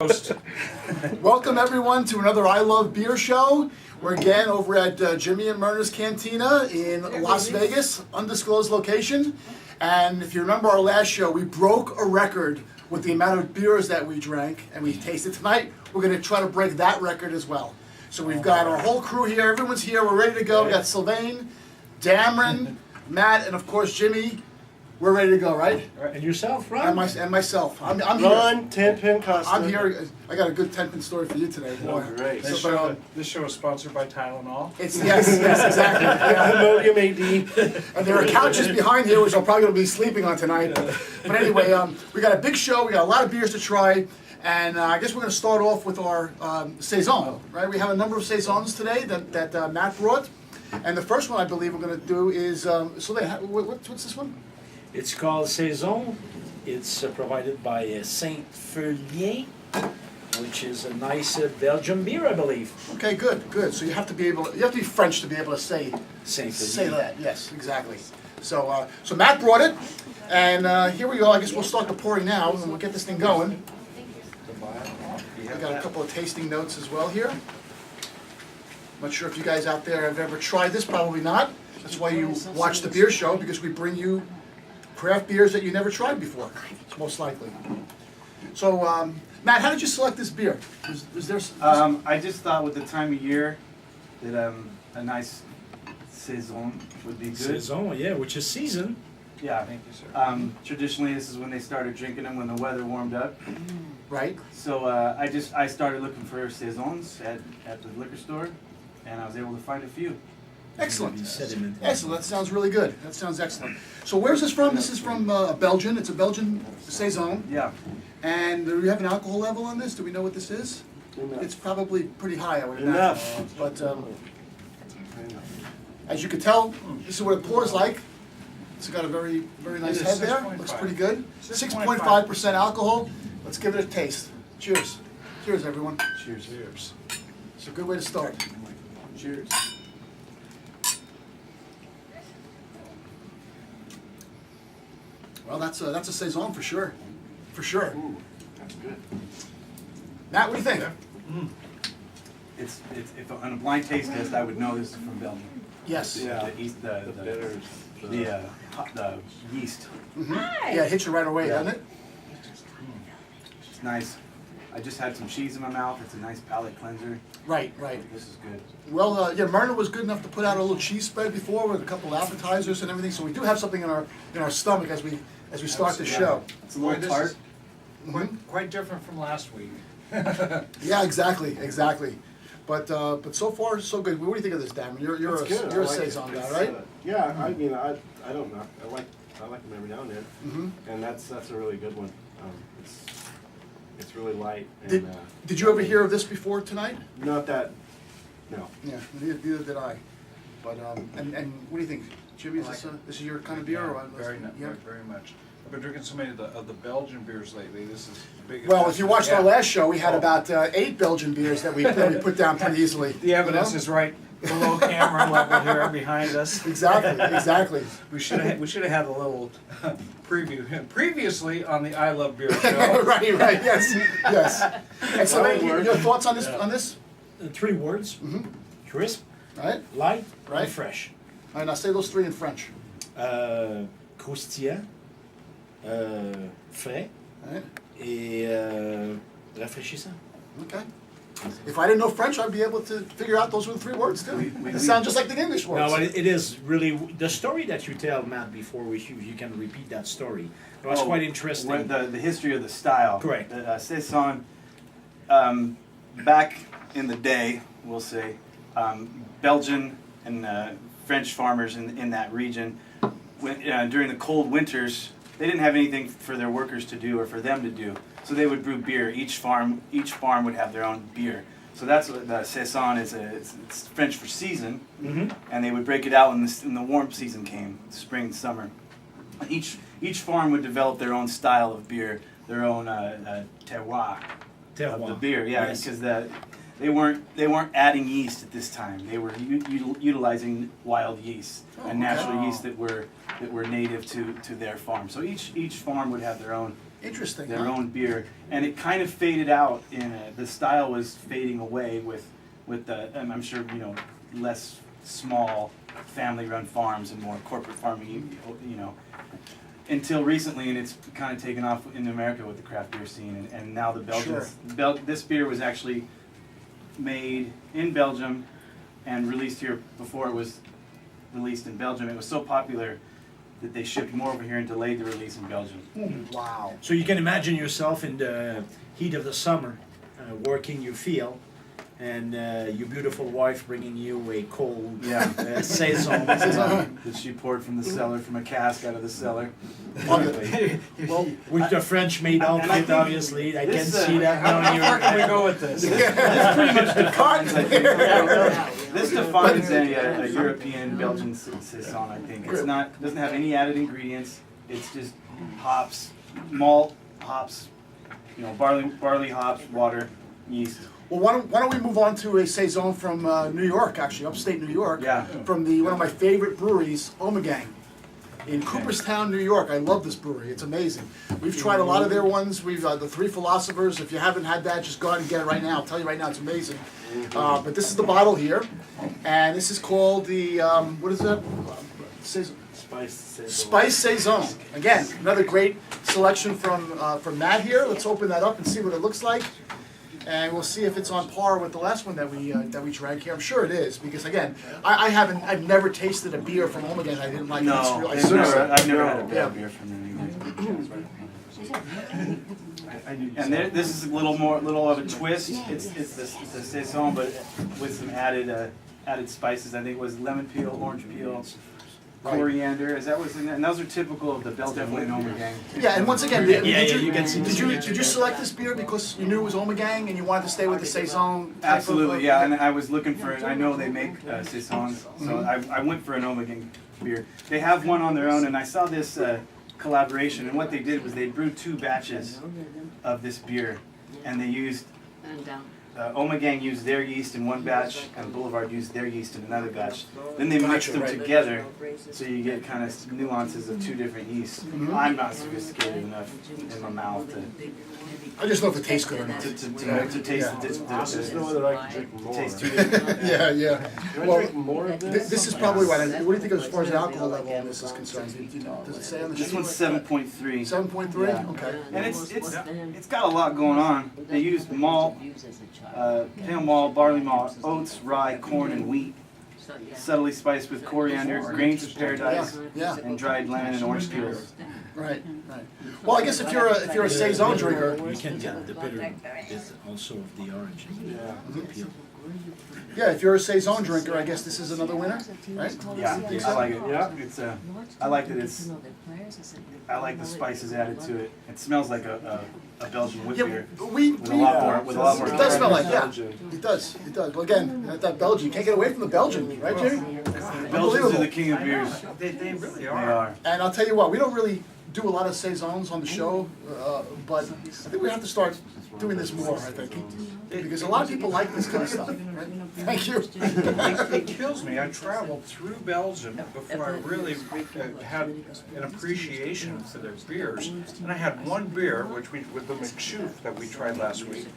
Welcome everyone to another I Love Beer show. We're again over at Jimmy and Myrna's Cantina in Las Vegas, undisclosed location. And if you remember our last show, we broke a record with the amount of beers that we drank and we tasted tonight. We're going to try to break that record as well. So we've got our whole crew here. Everyone's here. We're ready to go. We got Sylvain, Dameron, Matt, and of course Jimmy. We're ready to go, right? And yourself, Ron? And myself. I'm Ron, here. 10-pin Costa. I'm here. I got a good 10-pin story for you today. Oh, great. So, This show is sponsored by Tylenol. Yes, exactly. Imodium AD. And there are couches behind here, which I'm probably going to be sleeping on tonight. But anyway, we got a big show. We got a lot of beers to try. And I guess we're going to start off with our Saison, right? We have a number of Saisons today that Matt brought. And the first one I believe we're going to do is, what's this one? It's called Saison. It's provided by Saint Ferlien, which is a nice Belgian beer, I believe. Okay, good. So you have to be French to be able to say Saint say Ferlien. that. Yes, exactly. So Matt brought it, and here we go. I guess we'll start the pouring now, and we'll get this thing going. We got a couple of tasting notes as well here. Not sure if you guys out there have ever tried this. Probably not. That's why you watch the beer show, because we bring you craft beers that you never tried before, most likely. So, Matt, how did you select this beer? Was there? I just thought with the time of year that a nice Saison would be good. Saison, yeah, which is season. Yeah. Thank you, sir. Traditionally, this is when they started drinking them when the weather warmed up. Right. So I started looking for Saisons at the liquor store, and I was able to find a few. Excellent. Sediment. Excellent. That sounds really good. That sounds excellent. So, where's this from? This is from Belgium. It's a Belgian Saison. Yeah. And do we have an alcohol level on this? Do we know what this is? Enough. It's probably pretty high, I would imagine. Enough. But as you can tell, this is what it pours like. It's got a very, very nice It is head there. 6.5. Looks pretty good. 6.5. 6.5% alcohol. Let's give it a taste. Cheers. Cheers, everyone. Cheers. It's a good way to start. Cheers. Well, that's a Saison for sure. For sure. Ooh, that's good. Matt, what do you think? It's if on a blind taste test, I would know this is from Belgium. Yes. Yeah. The bitters. the yeast. Yeah, it hits you right away, Yeah. doesn't it? It's nice. I just had some cheese in my mouth. It's a nice palate cleanser. Right. This is good. Well, Myrna was good enough to put out a little cheese spread before with a couple of appetizers and everything, so we do have something in our stomach as we start the show. It's a little tart. Quite different from last week. Yeah, exactly. But so far so good. What do you think of this, Damon? You're It's good. a I like it. Saison guy, It's, right? Yeah, I mean, I don't know. I like them every now and then, Mhm. and that's a really good one. It's really light. And, Did you ever hear of this before tonight? Not that. No. Yeah, neither did I. But and what do you think, Jimmy? This is your kind of beer? Or Very much. I've been drinking so many of the Belgian beers lately. This is big. Well, if you watched our Yeah. last show, we had about 8 Belgian beers that we put down pretty easily. The evidence is right below camera level here behind us. Exactly. We should have had a little preview previously on the I Love Beer show. right. Yes. And so, your thoughts on this? 3 words. Mhm. Crisp, Right. light, Right. and fresh. All right. Now say those 3 in French. Croustillant, frais, All right. et rafraîchissant. Okay. If I didn't know French, I'd be able to figure out those were the 3 words too. They sound just like the English words. No, but it is really the story that you tell, Matt, before you can repeat that story. It was quite interesting. The history of the style. Correct. Saison, back in the day, we'll say, Belgian and French farmers in that region, during the cold winters, they didn't have anything for their workers to do or for them to do. So they would brew beer. Each farm would have their own beer. So that's what the Saison is. It's French for season, Mm-hmm. and they would break it out when the warm season came, spring and summer. Each farm would develop their own style of beer, their own terroir of the beer. Yeah, Yes. because they weren't adding yeast at this time. They were utilizing wild yeast and natural yeast that were native to their farm. So each farm would have their own Interesting. their huh? own beer, and it kind of faded out. The style was fading away with the, and I'm sure less small family-run farms and more corporate farming. Until recently, and it's kind of taken off in America with the craft beer scene, and now the Belgians. This beer was actually made in Belgium and released here before it was released in Belgium. It was so popular that they shipped more over here and delayed the release in Belgium. Wow. So you can imagine yourself in the heat of the summer, working your field, and your beautiful wife bringing you a cold Saison. That she poured from the cellar, from a cask out of the cellar. Well, With the French made And I outfit, think obviously. I can this, see that now in How your far can we go with this? This pretty much defines, I think, this defines a European Belgian Saison, I think. It's not, doesn't have any added ingredients. It's just hops, malt, hops, barley hops, water, yeast. Well, why don't we move on to a Saison from New York, actually, upstate New York. Yeah. From one of my favorite breweries, Omegang, in Cooperstown, New York. I love this brewery. It's amazing. We've tried a lot of their ones. We've the Three Philosophers. If you haven't had that, just go out and get it right now. I'll tell you right now, it's amazing. But this is the bottle here, and this is called the what is that? Saison. Spice Saison. Again, another great selection from Matt here. Let's open that up and see what it looks like. And we'll see if it's on par with the last one that we drank here. I'm sure it is, because again, I've never tasted a beer from Omegang I didn't like. No, It's really, I've never had a bad Yeah. beer from them either. And this is a little of a twist. It's the Saison, but with some added spices. I think it was lemon peel, orange peel, coriander. Is that what's in there? And those are typical of the Belgian Omegang. Yeah, and once again, you can see did you select this beer because you knew it was Omegang and you wanted to stay with the Saison? Type Absolutely, of, yeah. And I was looking for it. I know they make Saisons, so I went for an Omegang beer. They have one on their own, and I saw this collaboration. And what they did was they brewed 2 batches of this beer, and they used Omegang used their yeast in one batch, and Boulevard used their yeast in another batch. Then they mixed them together, so you get kind of nuances of 2 different yeasts. I'm not sophisticated enough in my mouth to I just know if it tastes good or not. taste the I just know that I can drink more. taste 2 different. Yeah, yeah. Can I Well, drink more of this? this is probably what do you think as far as the alcohol level on this is concerned? Does it say on the sheet? This one's 7.3. 7.3? Yeah. Okay. And it's got a lot going on. They used malt, pale malt, barley malt, oats, rye, corn, and wheat, subtly spiced with coriander, grains of paradise, Yeah. and dried lemon and orange peels. Right, right. Well, I guess if you're a Saison drinker, You can get the bitter is also of the orange. Yeah. Peel. yeah, if you're a Saison drinker, I guess this is another winner, right? Yeah, I like it. Yeah. It's I like that it's. I like the spices added to it. It smells like a Belgian wheat Yeah, beer we with a lot more. With a lot more. It does smell like, yeah. Belgian. It does, it does. Well, again, that Belgian, you can't get away from the Belgian, right, Jimmy? Belgians are the king of beers. They really They are. are. And I'll tell you what, we don't really do a lot of Saisons on the show, but I think we have to start doing this more, I think. Because a lot of people like this kind of stuff, right? Thank you. It kills me. I traveled through Belgium before I really had an appreciation for their beers. And I had one beer, with the McShoof that we tried last week,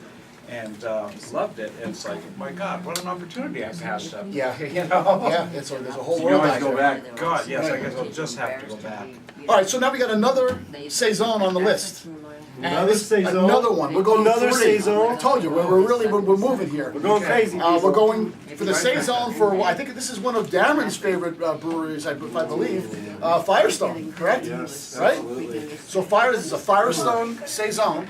and loved it. And it's like, my God, what an opportunity I passed up. Yeah, You know? yeah, there's a whole You world always out go there. back. God, yes, I guess I'll just have to go back. All right, so now we got another Saison on the list. And Another this- Saison. Another one. We're going Another 3. Saison. I told you, we're moving here. We're going crazy. We're going for the Saison for, I think this is one of Darren's favorite breweries, I believe, Firestone, correct? Yes, Right? absolutely. So this is a Firestone Saison.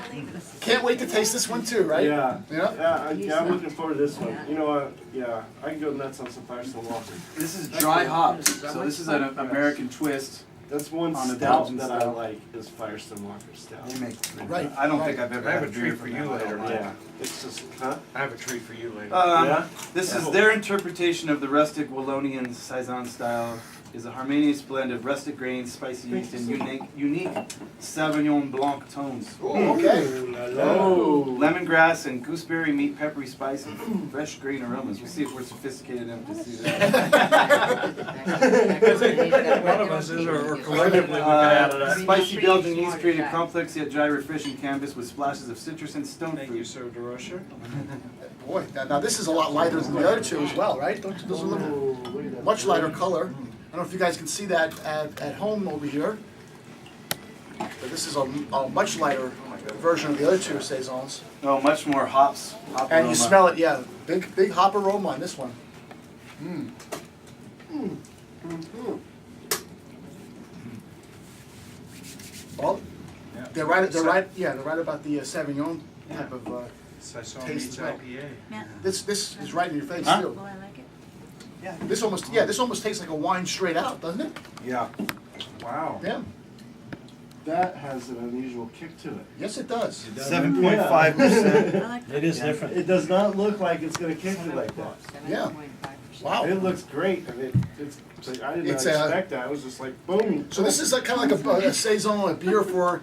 Can't wait to taste this one too, right? Yeah. Yeah? I'm looking forward to this one. You know, yeah, I can go nuts on some Firestone Walker. This is dry hops, so this is an American twist. That's one On the stout Belgian that I style. like is Firestone Walker stout. They make. Right, I don't right. think I've ever I have had a beer treat for from you them. later, Mike. Yeah, it's just, huh? I have a treat for you later. Yeah. Yeah? This is their interpretation of the rustic Wallonian Saison style is a harmonious blend of rustic grains, spicy yeast, and unique Sauvignon Blanc tones. Oh, okay. Oh, Lemongrass and gooseberry meet peppery spice and fresh grain aromas. We'll see if we're sophisticated enough to see that. One of us is, or collectively we can add it up. Spicy Belgian yeast create a complex yet dry, refreshing canvas with splashes of citrus and stone Thank you, fruit. sir DeRocher. Boy, now this is a lot lighter than the other two as well, right? Don't you, those are a little much lighter color. I don't know if you guys can see that at home over here. But this is a much lighter version of the other two Saisons. Oh, much more hops. Hop And aroma. you smell it, yeah, big hop aroma on this one. Well, Yeah. they're right about the Sauvignon type of, Saison Taste meets as well. IPA. this is right in your face Huh? too. Oh, I like it. Yeah. This almost tastes like a wine straight out, doesn't it? Yeah. Wow. Yeah, That has an unusual kick to it. yes it does. 7.5%. I like it is different. It does not look like it's gonna kick you like that. Yeah. Wow. It looks great. I mean, it's like, I did not It's, expect that. I was just like, boom. So this is kind of like a Saison, a beer for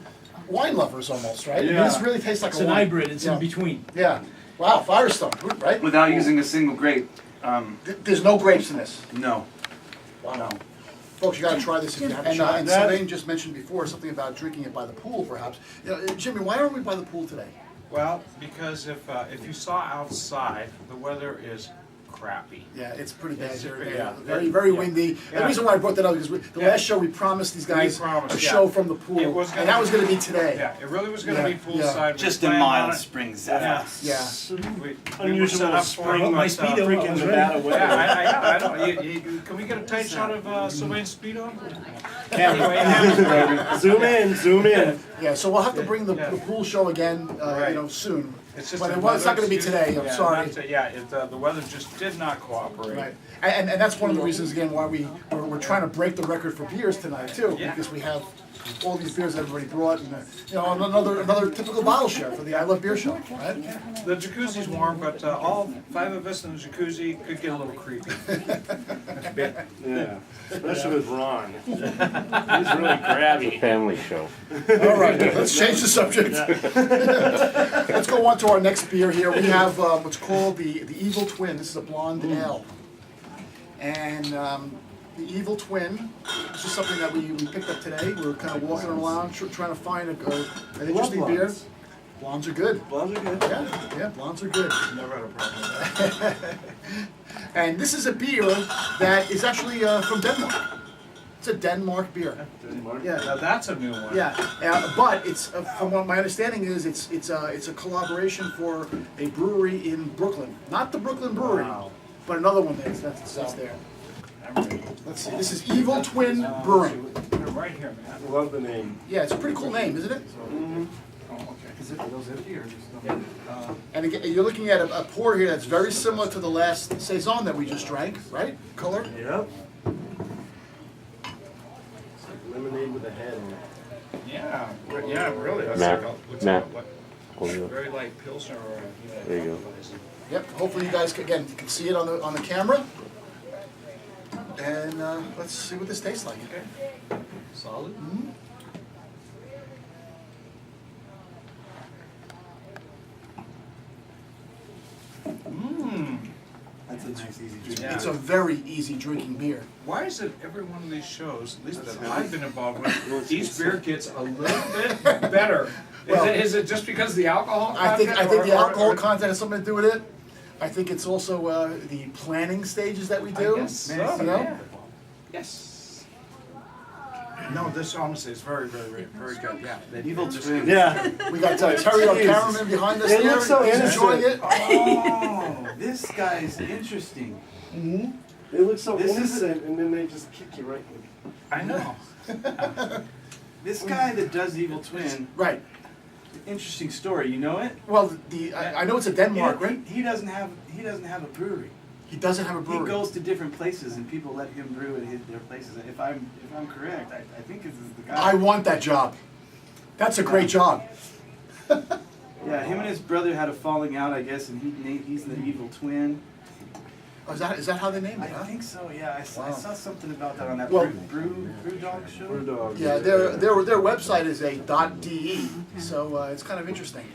wine lovers almost, right? I mean, this Yeah. really tastes like It's a an wine. hybrid, it's Yeah. in between. Yeah. Wow, Firestone, right? Without using a single grape. There's no grapes in this. No. Wow. Folks, you gotta try this if you haven't. And That- Sylvain just mentioned before something about drinking it by the pool, perhaps. You know, Jimmy, why aren't we by the pool today? Well, because if you saw outside, the weather is crappy. Yeah, it's pretty bad It's here. pretty- Yeah, yeah. very Yeah. windy. The Yeah. reason why I brought that up is the Yeah. last show we promised these guys promised, a yeah. show from the pool, It was and gonna that be- was going to be today. Yeah, it really was gonna Yeah, be yeah. poolside. We Just a planned on mild it. spring Yeah. zephyr. Yeah. We were Unusual set up for spring, it, my but, Speedo freaking was Nevada ready. weather. Yeah, I know. Can we get a tight shot of Sylvain's Speedo? Anyway, Zoom in. Yeah, so we'll have to bring the Yeah. pool show again, Right. soon. it's just But the it's not going to be weather's today. just- I'm yeah, sorry. not to- Yeah, the weather just did not cooperate. Right, and that's one of the reasons again why we're trying to break the record for beers tonight too, Yeah. because we have all these beers that everybody brought, and another typical bottle share for the I Love Beer show, right? The jacuzzi's warm, but all 5 of us in the jacuzzi could get a little creepy. Yeah, especially with Ron. He's really grabby. Family show. All right, let's change the subject. Let's go on to our next beer here. We have what's called the Evil Twin. This is a blonde ale, and the Evil Twin. This is something that we picked up today. We were kind of walking around trying to find an interesting beer. blondes. Blondes are good. Blondes are good. Yeah, blondes are good. Never had a problem with that. And this is a beer that is actually from Denmark. It's a Denmark beer. Yeah. Now that's a new one. Yeah, but it's from what my understanding is, it's a collaboration for a brewery in Brooklyn, not the Brooklyn Brewery, Wow. but another one that's there. I'm ready. Let's see, this is Evil Twin Brewing. They're right here, man. Love the name. Yeah, it's a pretty cool name, isn't it? Oh, okay. Is it, are those empty or just? And again, you're looking at a pour here that's very similar to the last Saison that we just drank, right? Color. Yep. It's like lemonade with a head on it. Yeah, really. That's Nah, like a, looks nah. like Hold a it up. very light pilsner or a There you go. Yep. Hopefully you guys again you can see it on the camera. And let's see what this tastes like. Okay. Solid. Mmm. That's a nice easy drink. Yeah. It's a very easy drinking beer. Why is it every one of these shows, at least that I've been involved with, each beer gets a little bit better? Well, Is it just because the alcohol I think content? the alcohol content has something to do with it. I think it's also the planning stages that we do. I guess so, you know? yeah. Yes. No, this honestly is very, very, very, very good, yeah. That Evil Twin. Yeah. We got Terry, our cameraman, behind us It there. looks so He's innocent. enjoying it. Oh, this guy's interesting. They look so This is- innocent, and then they just kick you right in I know. This guy that does Evil Twin, Right. interesting story. You know it? Well, I know it's a Denmark, He- right? He doesn't have a brewery. He doesn't have a He brewery. goes to different places and people let him brew at their places. If I'm correct, I think this is the guy. I want that job. That's a great job. Yeah, him and his brother had a falling out, I guess, and he's the Evil Twin. Oh, is that how they named I it? Huh? think so. Yeah, I Wow. saw something about that on that Well- brew dog show. Brewdog. Yeah, their website is a .de, so it's kind of interesting.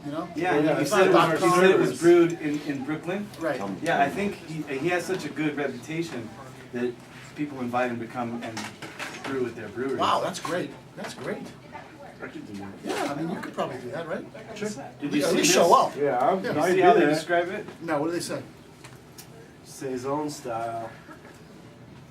You know? Yeah, Yeah, he it's said not he said it was .com. brewed in Brooklyn. Right. Yeah, I think he has such a good reputation that people invite him to come and brew at their brewery. Wow, that's great. That's great. I could do that. Yeah, I mean, you could probably do that, right? Did At you least see this? show up. Yeah, I'm, Yeah. You I'd see be how they there. describe it? No, what do they say? Saison style.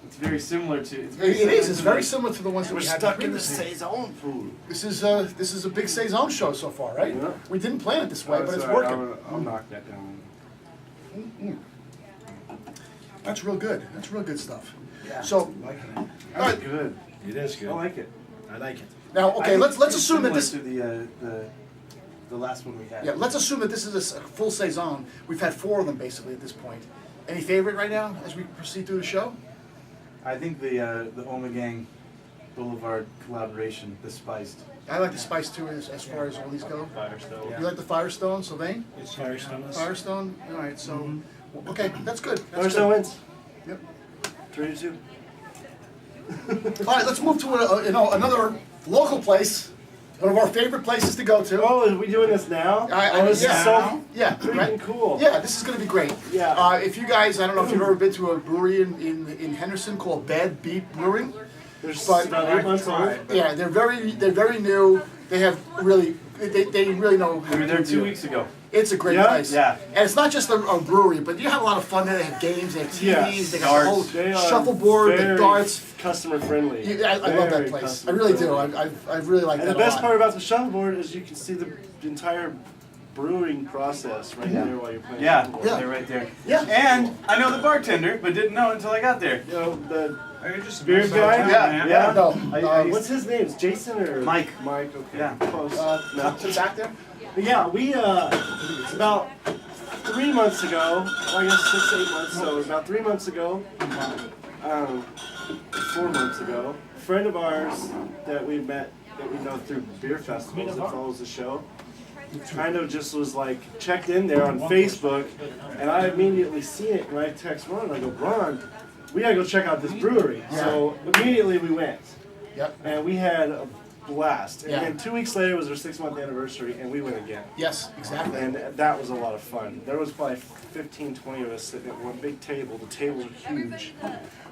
It's very similar to. It's very It similar is. to It's very like- similar to the ones that We're we had stuck in the previously. Saison food. This is a big Saison show so far, right? Yeah. We didn't plan it this way, but it's That's all right, working. I'll knock that down. That's real good. That's real good stuff. Yeah. So, Liking it. all That's right. good. It is good. I like it. I like it. Now, I okay, think let's it's assume that similar this. to the last one we had. Yeah, let's assume that this is a full Saison. We've had 4 of them basically at this point. Any favorite right now as we proceed through the show? I think the Omegang Boulevard collaboration, the spiced. I like the spice too as far as all these go. Firestone. You like the Firestone, Sylvain? It's Firestone. Firestone? All right, so, okay, that's good. That's Firestone good. wins. Yep. 3-2. All right, let's move to another local place, one of our favorite places to go to. Oh, are we doing this now? I- This yeah. is so Yeah, freaking right? cool. Yeah, this is going to be great. Yeah. If you guys, I don't know if you've ever been to a brewery in Henderson called Bad Beat Brewing. There's But- about 8 months old. Yeah, they're very new. They have really, they really know how We were to there do 2 it. weeks ago. It's a great Yeah? place. Yeah. And it's not just a brewery, but you have a lot of fun there. They have games, they have TVs, Yes. they got the whole They are shuffleboard, the very darts. customer friendly. I love that Very place. I customer really do. friendly. I really like And that the best a lot. part about the shuffleboard is you can see the entire brewing process right there while you're playing Yeah, shuffleboard. Yeah. they're right there. Yeah. And I know the bartender, but didn't know until I got there. You know, the Are you just beard guy? Yeah. No, What's his name? Is Jason or Mike. Mike, okay. Yeah. Close. no. To the back there? But yeah, we about 3 months ago, I guess 6, 8 months, so about 3 months ago, 4 months ago, a friend of ours that we met, that we know through beer festivals that follows the show, kind of just was like checked in there on Facebook, and I immediately see it, and I text Ron, and I go, Ron, we gotta go check out this brewery. So immediately we went, Yep. and we had a blast. And Yeah. then 2 weeks later was our 6-month anniversary, and we went again. Yes, exactly. And that was a lot of fun. There was probably 15, 20 of us sitting at one big table. The tables were huge.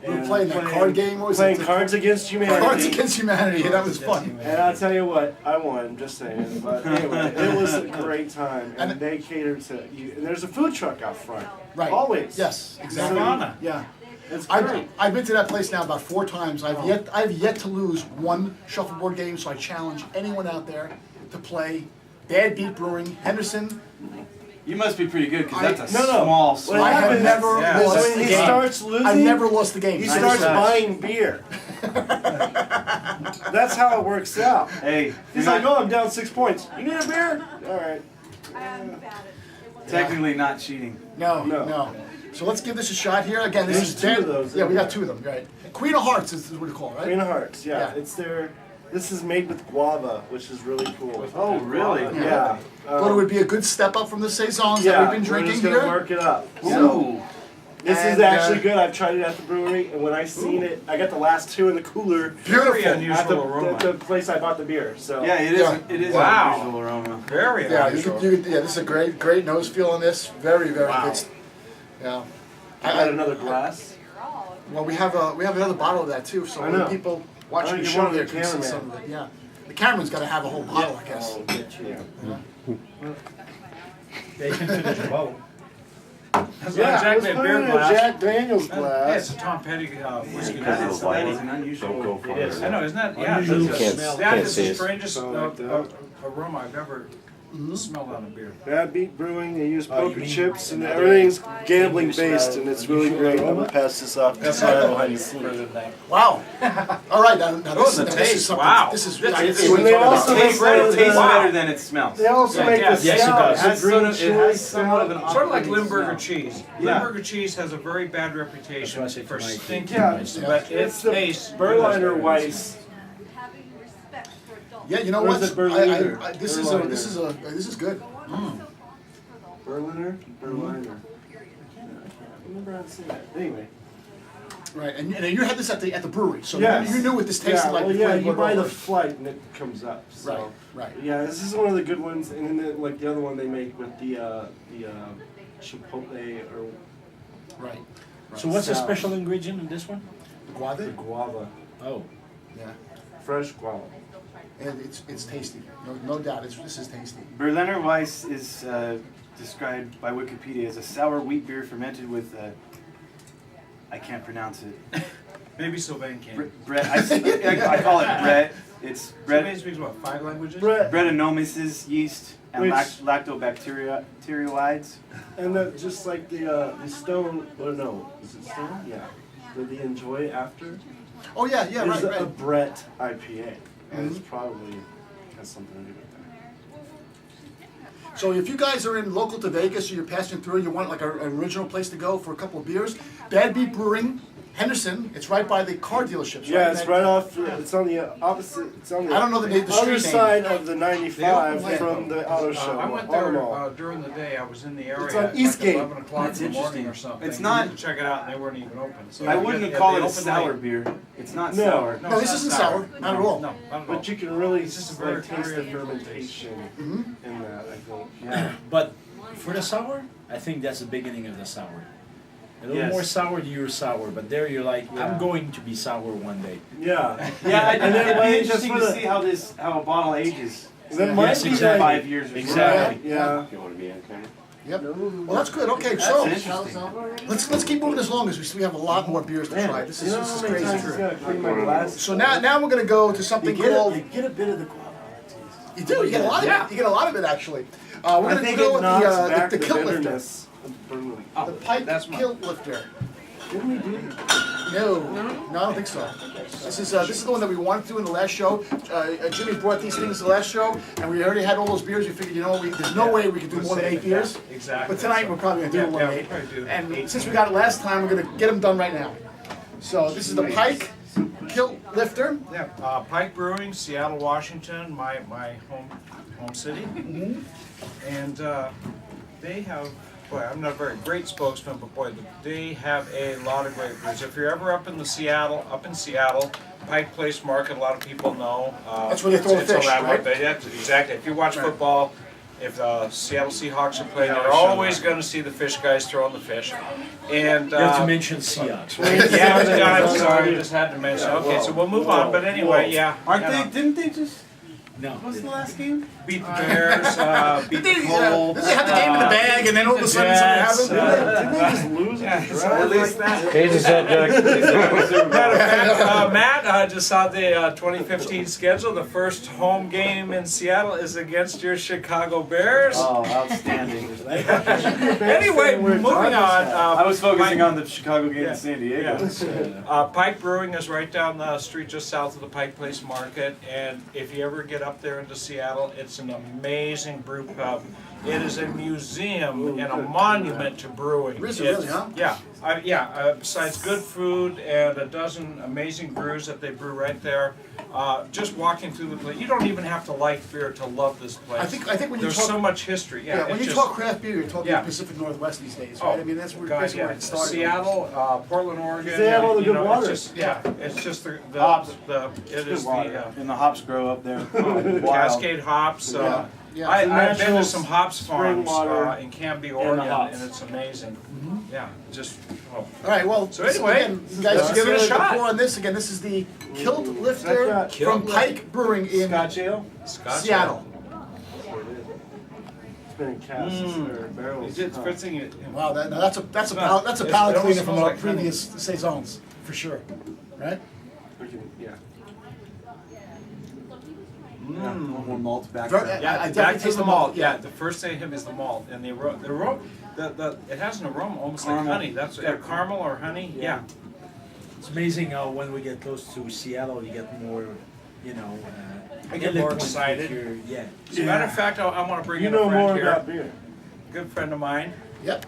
We were And playing that card game, what was playing it? Cards Against Humanity. Cards Against Humanity. That was fun. And I'll tell you what, I won, just saying. But anyway, it was a great time. And And- they catered to you. And there's a food truck out front. Right. Always. Yes, exactly. Nirvana. Yeah. It's I've, great. I've been to that place now about 4 times. I've yet to lose one shuffleboard game, so I challenge anyone out there to play Bad Beat Brewing, Henderson. You must be pretty good because that's a No, no. small, What small. I have happens- never Yeah. lost When the he game. starts losing, I've never lost the game. he Nice starts touch. buying beer. That's how it works out. Hey, He's you're like, not- oh, I'm down 6 points. You need a beer? All right. technically not cheating. No, No. no. So let's give this a shot here. Again, this There's is 2 Bad- of those, Yeah, we isn't got 2 of them. Right. Queen of Hearts is what it's called, right? Queen of Hearts, yeah. Yeah. It's their. This is made with guava, which is really cool. Oh, really? Yeah. Thought it would be a good step up from the Saisons yeah, that we've been we're drinking just gonna here. work it up. Ooh. So, this And, is actually good. I've tried it at the brewery, and when I seen it, I got the last 2 in the cooler Beautiful. at Unusual aroma. the place I bought the beer. So Yeah, it is. Yeah. It is Wow. an unusual aroma. Very Yeah, unusual. yeah, this is a great nose feel on this. Very Wow. good. Yeah. I got another glass. Well, we have another bottle of that too. So I when know. people I watching wanna the get show one of here the can see cameraman. some of it. Yeah, the cameraman's got to have a whole bottle, I guess. Oh, get you. They can finish the bottle. That's Yeah, not exactly let's a put beer it in glass. a Jack Daniel's Yeah, glass. it's a Tom Petty whiskey That glass. is an unusual. Don't go for It is. it. I know, isn't that, yeah, Unusual that's smell. that Can't is see the it. strangest Something like that. aroma I've ever smelled on a beer. Bad Beat Brewing, they use Oh, you poker mean chips, and another everything's gambling English based, style and it's really great. I'm gonna pass this off to Sarah behind the scenes. Wow. All right, now this, the now this taste, is something. wow. This is. This I is- see what When they you're talking also about. It tastes, make it tastes Wow. better than it smells. They also Yeah, make yeah. the Yes, it stout, does. the It has green sort of- it chili has somewhat of stout. an Sort of like off-putting Limburger smell. cheese. Yeah. Limburger cheese has a very bad reputation That's what I said for to Mike. stinking, Yeah, but it it's the tastes. Berliner Weiss. Yeah, you know Or what? is it Berliner? This is Berliner. this is good. Berliner? Berliner. remember how to say that. Anyway. Right, and you had this at the brewery, so Yes. you knew what this tasted Yeah, like. well, before yeah, you you brought buy it the over. flight and it comes up. So. Right. Yeah, this is one of the good ones, and then like the other one they make with the chipotle or Right. So what's the Stouts. special ingredient in this one? the Guava? guava, Oh, Yeah. fresh guava. And it's tasty. No doubt. This is tasty. Berliner Weiss is described by Wikipedia as a sour wheat beer fermented with I can't pronounce it. Maybe Sylvain can. Brett. I call it Brett. It's Sylvain Brett. speaks what, 5 languages? Brettanomyces yeast and Which- lactobacterioids. And just like the stone, or no, is it stone? Yeah. The enjoy after Oh yeah, is right, a right. Brett IPA, and it's probably has something to do with that. So if you guys are in local to Vegas, or you're passing through, you want like an original place to go for a couple of beers, Bad Beat Brewing, Henderson. It's right by the car dealerships. Yeah, right? it's right off. It's on the opposite. It's on the I don't know the name- the other street name. side of the 95 Yeah. from the auto show. I went Auto there Mall. during the day. I was in the area It's on at Eastgate. like 11 o'clock That's in the morning interesting. or something. It's You not- need to check it out, and they weren't even open. So I wouldn't they call it a opened sour late. beer. It's not No. sour. No, this it's isn't not sour. Not at all. No, not at all. But you can really It's just a like, very- taste the very unusual fermentation Mm-hmm. in that. I think. Yeah. but for the sour, I think that's the beginning of the sour. A little Yes. more sour, you're sour, but there you're like, Yeah. I'm going to be sour one day. Yeah. Yeah, And then it'd when be it's just interesting for to the- see how a bottle ages. That Yeah. might Yes, be exactly. like- 5 years or so. Exactly. Yeah. Yep. Well, that's good. Okay, That's so interesting. let's keep moving this along as we have a lot more beers to try. This You know is how many times crazy. it's gotta clean my glasses? So now we're gonna go to something called. You get a bit of the guava taste. You do. You get a lot of it. You get a lot of it actually. We're I gonna think go it with knocks the back the kilt lifter. bitterness of Berlin. The pipe That's mine. kilt lifter. Didn't we do? No, I don't think so. This is the one that we wanted to do in the last show. Jimmy brought these things the last show, and we already had all those beers. We figured, you know, there's no way we could do more than 8 beers. Exactly. But tonight we're probably gonna do more than we'll 8. probably do And 8. since we got it last time, we're gonna get them done right now. So this is the Pike Kilt Lifter. Yeah, Pike Brewing, Seattle, Washington, my home city. And they have, boy, I'm not a very great spokesman, but boy, they have a lot of great beers. If you're ever up in Seattle, Pike Place Market, a lot of people know. That's where they throw the it's a fish, landmark. right? Yeah, exactly. If you watch football, if the Seattle Seahawks are playing, Yeah, you're sure. always going to see the fish guys throwing the fish. And You have to mention Seahawks, right? yeah, I'm sorry, just had to mention. Okay, so we'll move on. But anyway, yeah. Aren't you know, they? Didn't they just? No. What was the last game? beat the Bears? Beat the Didn't Colts? they have the game in the bag, and then all of a sudden Jets, something happened? Didn't they just lose yeah, it? so at least that. Change the subject. Matter of fact, Matt, I just saw the 2015 schedule. The first home game in Seattle is against your Chicago Bears. Oh, outstanding. Anyway, moving on. I was focusing Pike- on the Chicago game Yeah. in San Diego. Pike Brewing is right down the street just south of the Pike Place Market, and if you ever get up there into Seattle, it's an amazing brew pub. It is a museum and a monument to brewing. Is it really, It's- huh? Yeah, besides good food and a dozen amazing brews that they brew right there, just walking through the place, you don't even have to like beer to love this place. I think when you There's talk, so much history. Yeah, when it's you just- talk craft beer, you're talking Yeah. Pacific Northwest these days, Oh, right? I mean, that's where, God, basically yeah. where it started. Seattle, Portland, Oregon. They have all the you good know, water. It's just, yeah, it's just the Hops. it is the And the hops grow up there. Wild. Cascade hops. Yeah, yeah. I've It's been natural to some hops spring farms water in Canby, the Oregon, hops. and it's amazing. Yeah, just oh. All right, well, So anyway, again, you guys let's give it a the shot. pour on this. Again, this is the Kilt Lifter that from Kilt Pike Brewing in Scotch ale? Scotch. Seattle. It's been in casks or barrels. It's huh? fitting it. Wow, that's a It's not- palate it cleaner almost from smells our like honey. previous saisons, for sure. Right? We can- Yeah. Yeah, a little more malt back Very- there. I Yeah, definitely back to taste the the malt. malt, Yeah, yeah. the first thing him is the malt, and the it has an aroma almost like Caramel. honey. That's caramel or honey. Yeah. It's amazing how when we get close to Seattle, you get more, you know. I get more eloquent with excited. yeah. As a matter of fact, I want to bring You in a know friend more here, about beer. good friend of mine, Yep.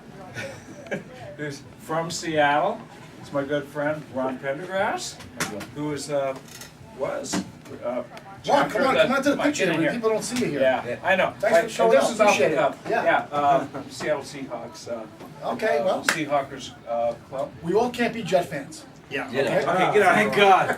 who's from Seattle. It's my good friend Ron Pendergrass, who was Mark, come on to the Mike, picture. get in here. People don't see you here. Yeah, I know. Thanks for showing This up. is off Appreciate the it. cuff. Yeah. Seattle Seahawks. Okay, well, Seahawkers Club. we all can't be Jet fans. Yeah. Okay, get out of here. Thank God.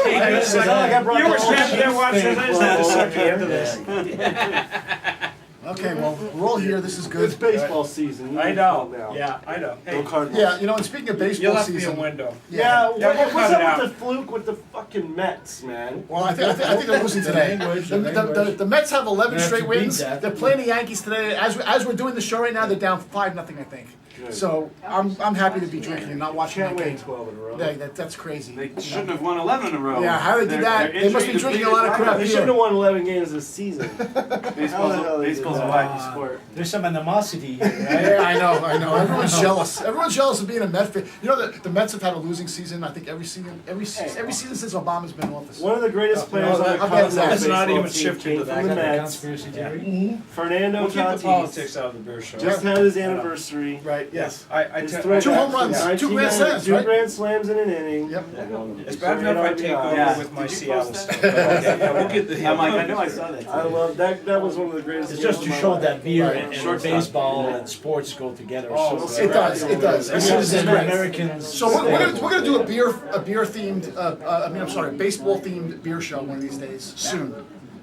It's not like I brought You the were whole standing there Chiefs watching fan this. club I just over sucked you here. into this. Okay, well, we're all here. This is good. It's baseball season. You I can know. calm down. Yeah, I know. Go Cardinals. Yeah, you know, and speaking of You baseball left me a season. window. Yeah, Yeah, what, we'll what's cut it up out. with the fluke with the fucking Mets, man? Well, I think they're losing today. The Mets have 11 They have straight to beat wins. that. They're playing the Yankees today. As we're doing the show right now, they're down 5-0, I think. Good. So I'm happy to be drinking and not watching Can't that win game. 12 in a row. That's crazy. They shouldn't have won 11 in a row. Yeah, how they did that? They must be drinking a lot of crap. They shouldn't have won 11 games this season. Baseball's a wacky sport. There's some animosity here, right? Yeah, I know. Everyone's jealous. Everyone's jealous of being a Met fan. You know, the Mets have had a losing season. I think every season since Obama's been in office. One of the greatest players on the how bad is that? Let's not baseball even team shift came into that from the kind of Mets. Conspiracy Yeah. theory. Fernando We'll keep the Tatis politics out of the beer show. just had his anniversary. Right. Yes. His Two throwback home runs. from 2 grand 1990, slams, Two right? grand slams in an inning. Yep. It's bad enough I take over Yeah. with my Did you Seattle post stuff. that? Yeah, we'll get the. I'm like, I know I saw that. I love that. That was one of the greatest. It's games just of to my show life. that beer Right. and Shortstop. baseball and sports go together. Oh, so It does. It does. This It is is an great. American. So we're gonna do a beer themed baseball themed beer show one of these days soon.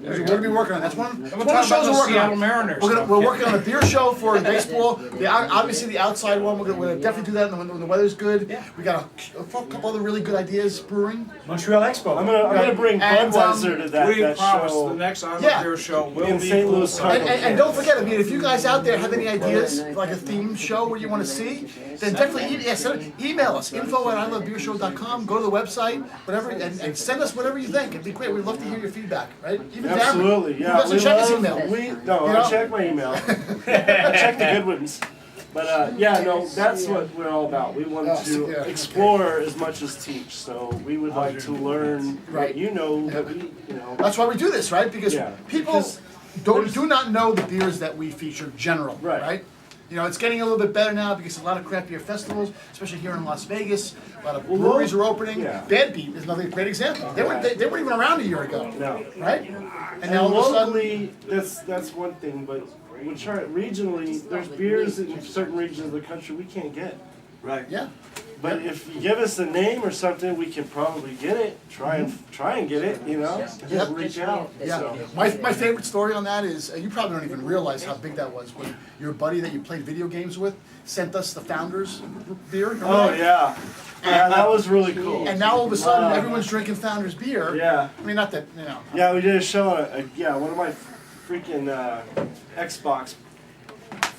We're gonna be working on that. That's one And of we'll the talk shows about we're the working Seattle on. Mariners. We're working on a beer show for baseball. Obviously the outside one. We're gonna definitely do that when the weather's good. Yeah. We got a couple other really good ideas brewing. Montreal Expo. I'm gonna bring And, Budweiser to that We that promise show. the next On Yeah. the Beer show will In be St. Louis, poolside. Cardinals. And don't forget, I mean, if you guys out there have any ideas, like a theme show where you want to see, then definitely email us, info@ilovebeershow.com, go to the website, whatever, and send us whatever you think. It'd be great. We'd love to hear your feedback, right? Even Darren, Absolutely, who yeah. doesn't check his email. You know? I check my email. I check the good ones. But yeah, no, that's what we're all about. We want to Yeah. explore as much as teach. So we would like to learn Right. what you know, that we, That's why we do this, right? Because Yeah. people Because do not know the beers that we feature general, Right. right? You know, it's getting a little bit better now because a lot of craft beer festivals, especially here in Las Vegas, a lot of breweries are opening. yeah. Bad Beat is another great example. They weren't even around a year ago, No. right? And now all of a sudden, locally, that's one thing, but regionally, there's beers in certain regions of the country we can't get. Right. yeah. But if you give us a name or something, we can probably get it. Try and get it, Just Yep. reach out. Yeah, So, my favorite story on that is you probably don't even realize how big that was when your buddy that you played video games with sent us the Founders beer. Remember oh that? yeah, yeah, that was really cool. And now all of a sudden everyone's drinking Founders beer. Yeah, I mean, not that yeah, we did a show. One of my freaking Xbox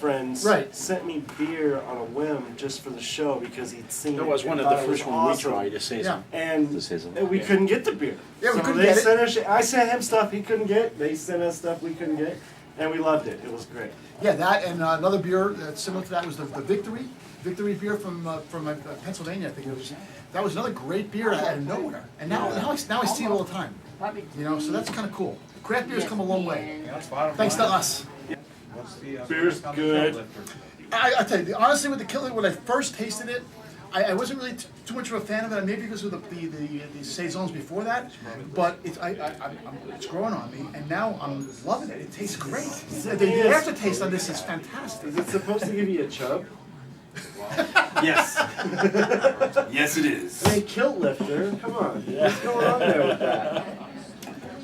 friends Right. sent me beer on a whim just for the show because he'd seen That it. was and one of thought the it was first one we awesome. tried, the Saison. Yeah. And Saison. we couldn't get the beer. Yeah, we so couldn't they get it. sent us. I sent him stuff he couldn't get. They sent us stuff we couldn't get, and we loved it. It was great. Yeah, that and another beer similar to that was the Victory beer from Pennsylvania. I think it was. That was another great beer out of nowhere. And now I see it all the time. So that's kind of cool. Craft beer's come a long way. Thanks to us. Beer's good. I tell you, honestly, with the Killer, when I first tasted it, I wasn't really too much of a fan of it. Maybe because of the Saisons before that, but it's growing on me, and now I'm loving it. It tastes great. The aftertaste on this is fantastic. Is it supposed to give you a chub? Yes. Yes, it is. Hey, kilt lifter, come on. What's going on there with that?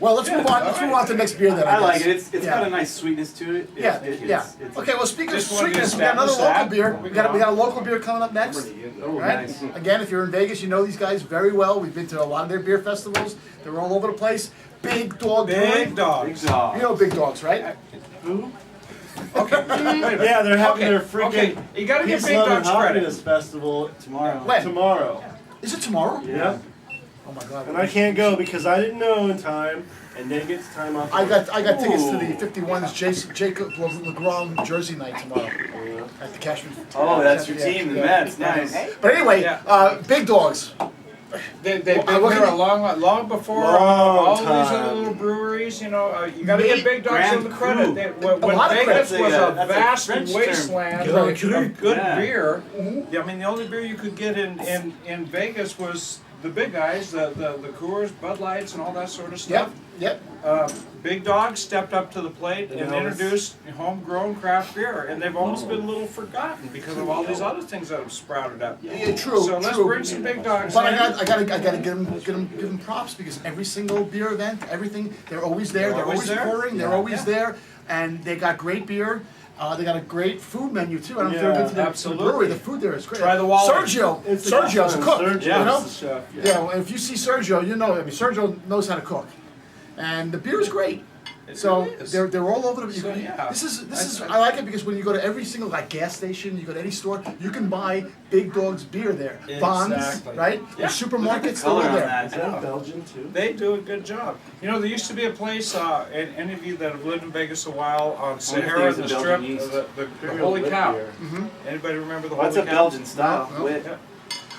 Well, let's move on. Let's move on to the next beer. Then I like guess. it. It's Yeah. got a nice sweetness to it. Yeah, It's Okay, well, speaking of Just wanted to sweetness, we got another establish local that. beer. We got a local beer coming up next. Oh, Right? nice. Again, if you're in Vegas, you know these guys very well. We've been to a lot of their beer festivals. They're all over the place. Big Dog Brewing. Big Big dogs. dog. You know Big Dogs, right? Who? Okay. Yeah, they're having Okay, their freaking okay. You gotta give Peace, Big Love, and Dogs credit. Happiness Festival Tomorrow. When? tomorrow. Is it tomorrow? Yeah. Oh my God. And I can't go because I didn't know in time, and Nate gets time off. I got tickets to Ooh. the 51's Jacob LeGrand Jersey night tomorrow at the Cashman. Oh, that's your Yeah, team, the yeah. Mets. Nice. But anyway, Yeah. Big Dogs. They've been what here can a you- long before Long all these time. other little breweries. You gotta Maybe give Big Dogs Grand some credit. Cru. When lot of Vegas credit. was That's a a vast French term. wasteland Grand of Cru. good Yeah. beer, I mean the only beer you could get in Vegas was the big guys, the Coors, Bud Lights, and all that sort of stuff. Yep. Big Dog stepped up to the plate and introduced homegrown craft beer, and they've almost been a little forgotten because of all these other things that have sprouted up. Yeah, true. So let's true. bring some Big Dogs But in. I gotta give them props because every single beer event, everything, they're always there. They're always there? pouring. They're always there, and they got great beer. They got a great food menu too. I don't know if you've ever been to the absolutely. brewery. The food there is great. Try the Wally. Sergio's a cook. Sergio's You know? the chef, Yeah. Well, if you see Sergio, you know. I mean, Sergio knows how to cook, and the beer is great. So really is. they're all over the. So, yeah. This is I like it because when you go to every single like gas station, you go to any store, you can buy Big Dog's beer there. Bonds, Exactly. right? Yeah. The supermarkets, they're all Color on there. that. Is that Belgian too? They do a good job. You know, there used to be a place, and any of you that have lived in Vegas a while, on Sahara, there's the a strip, Belgian yeast. the Holy Wit Cow. beer. Anybody remember the What's Holy a Cow? Belgian style? No. Wit. Yeah.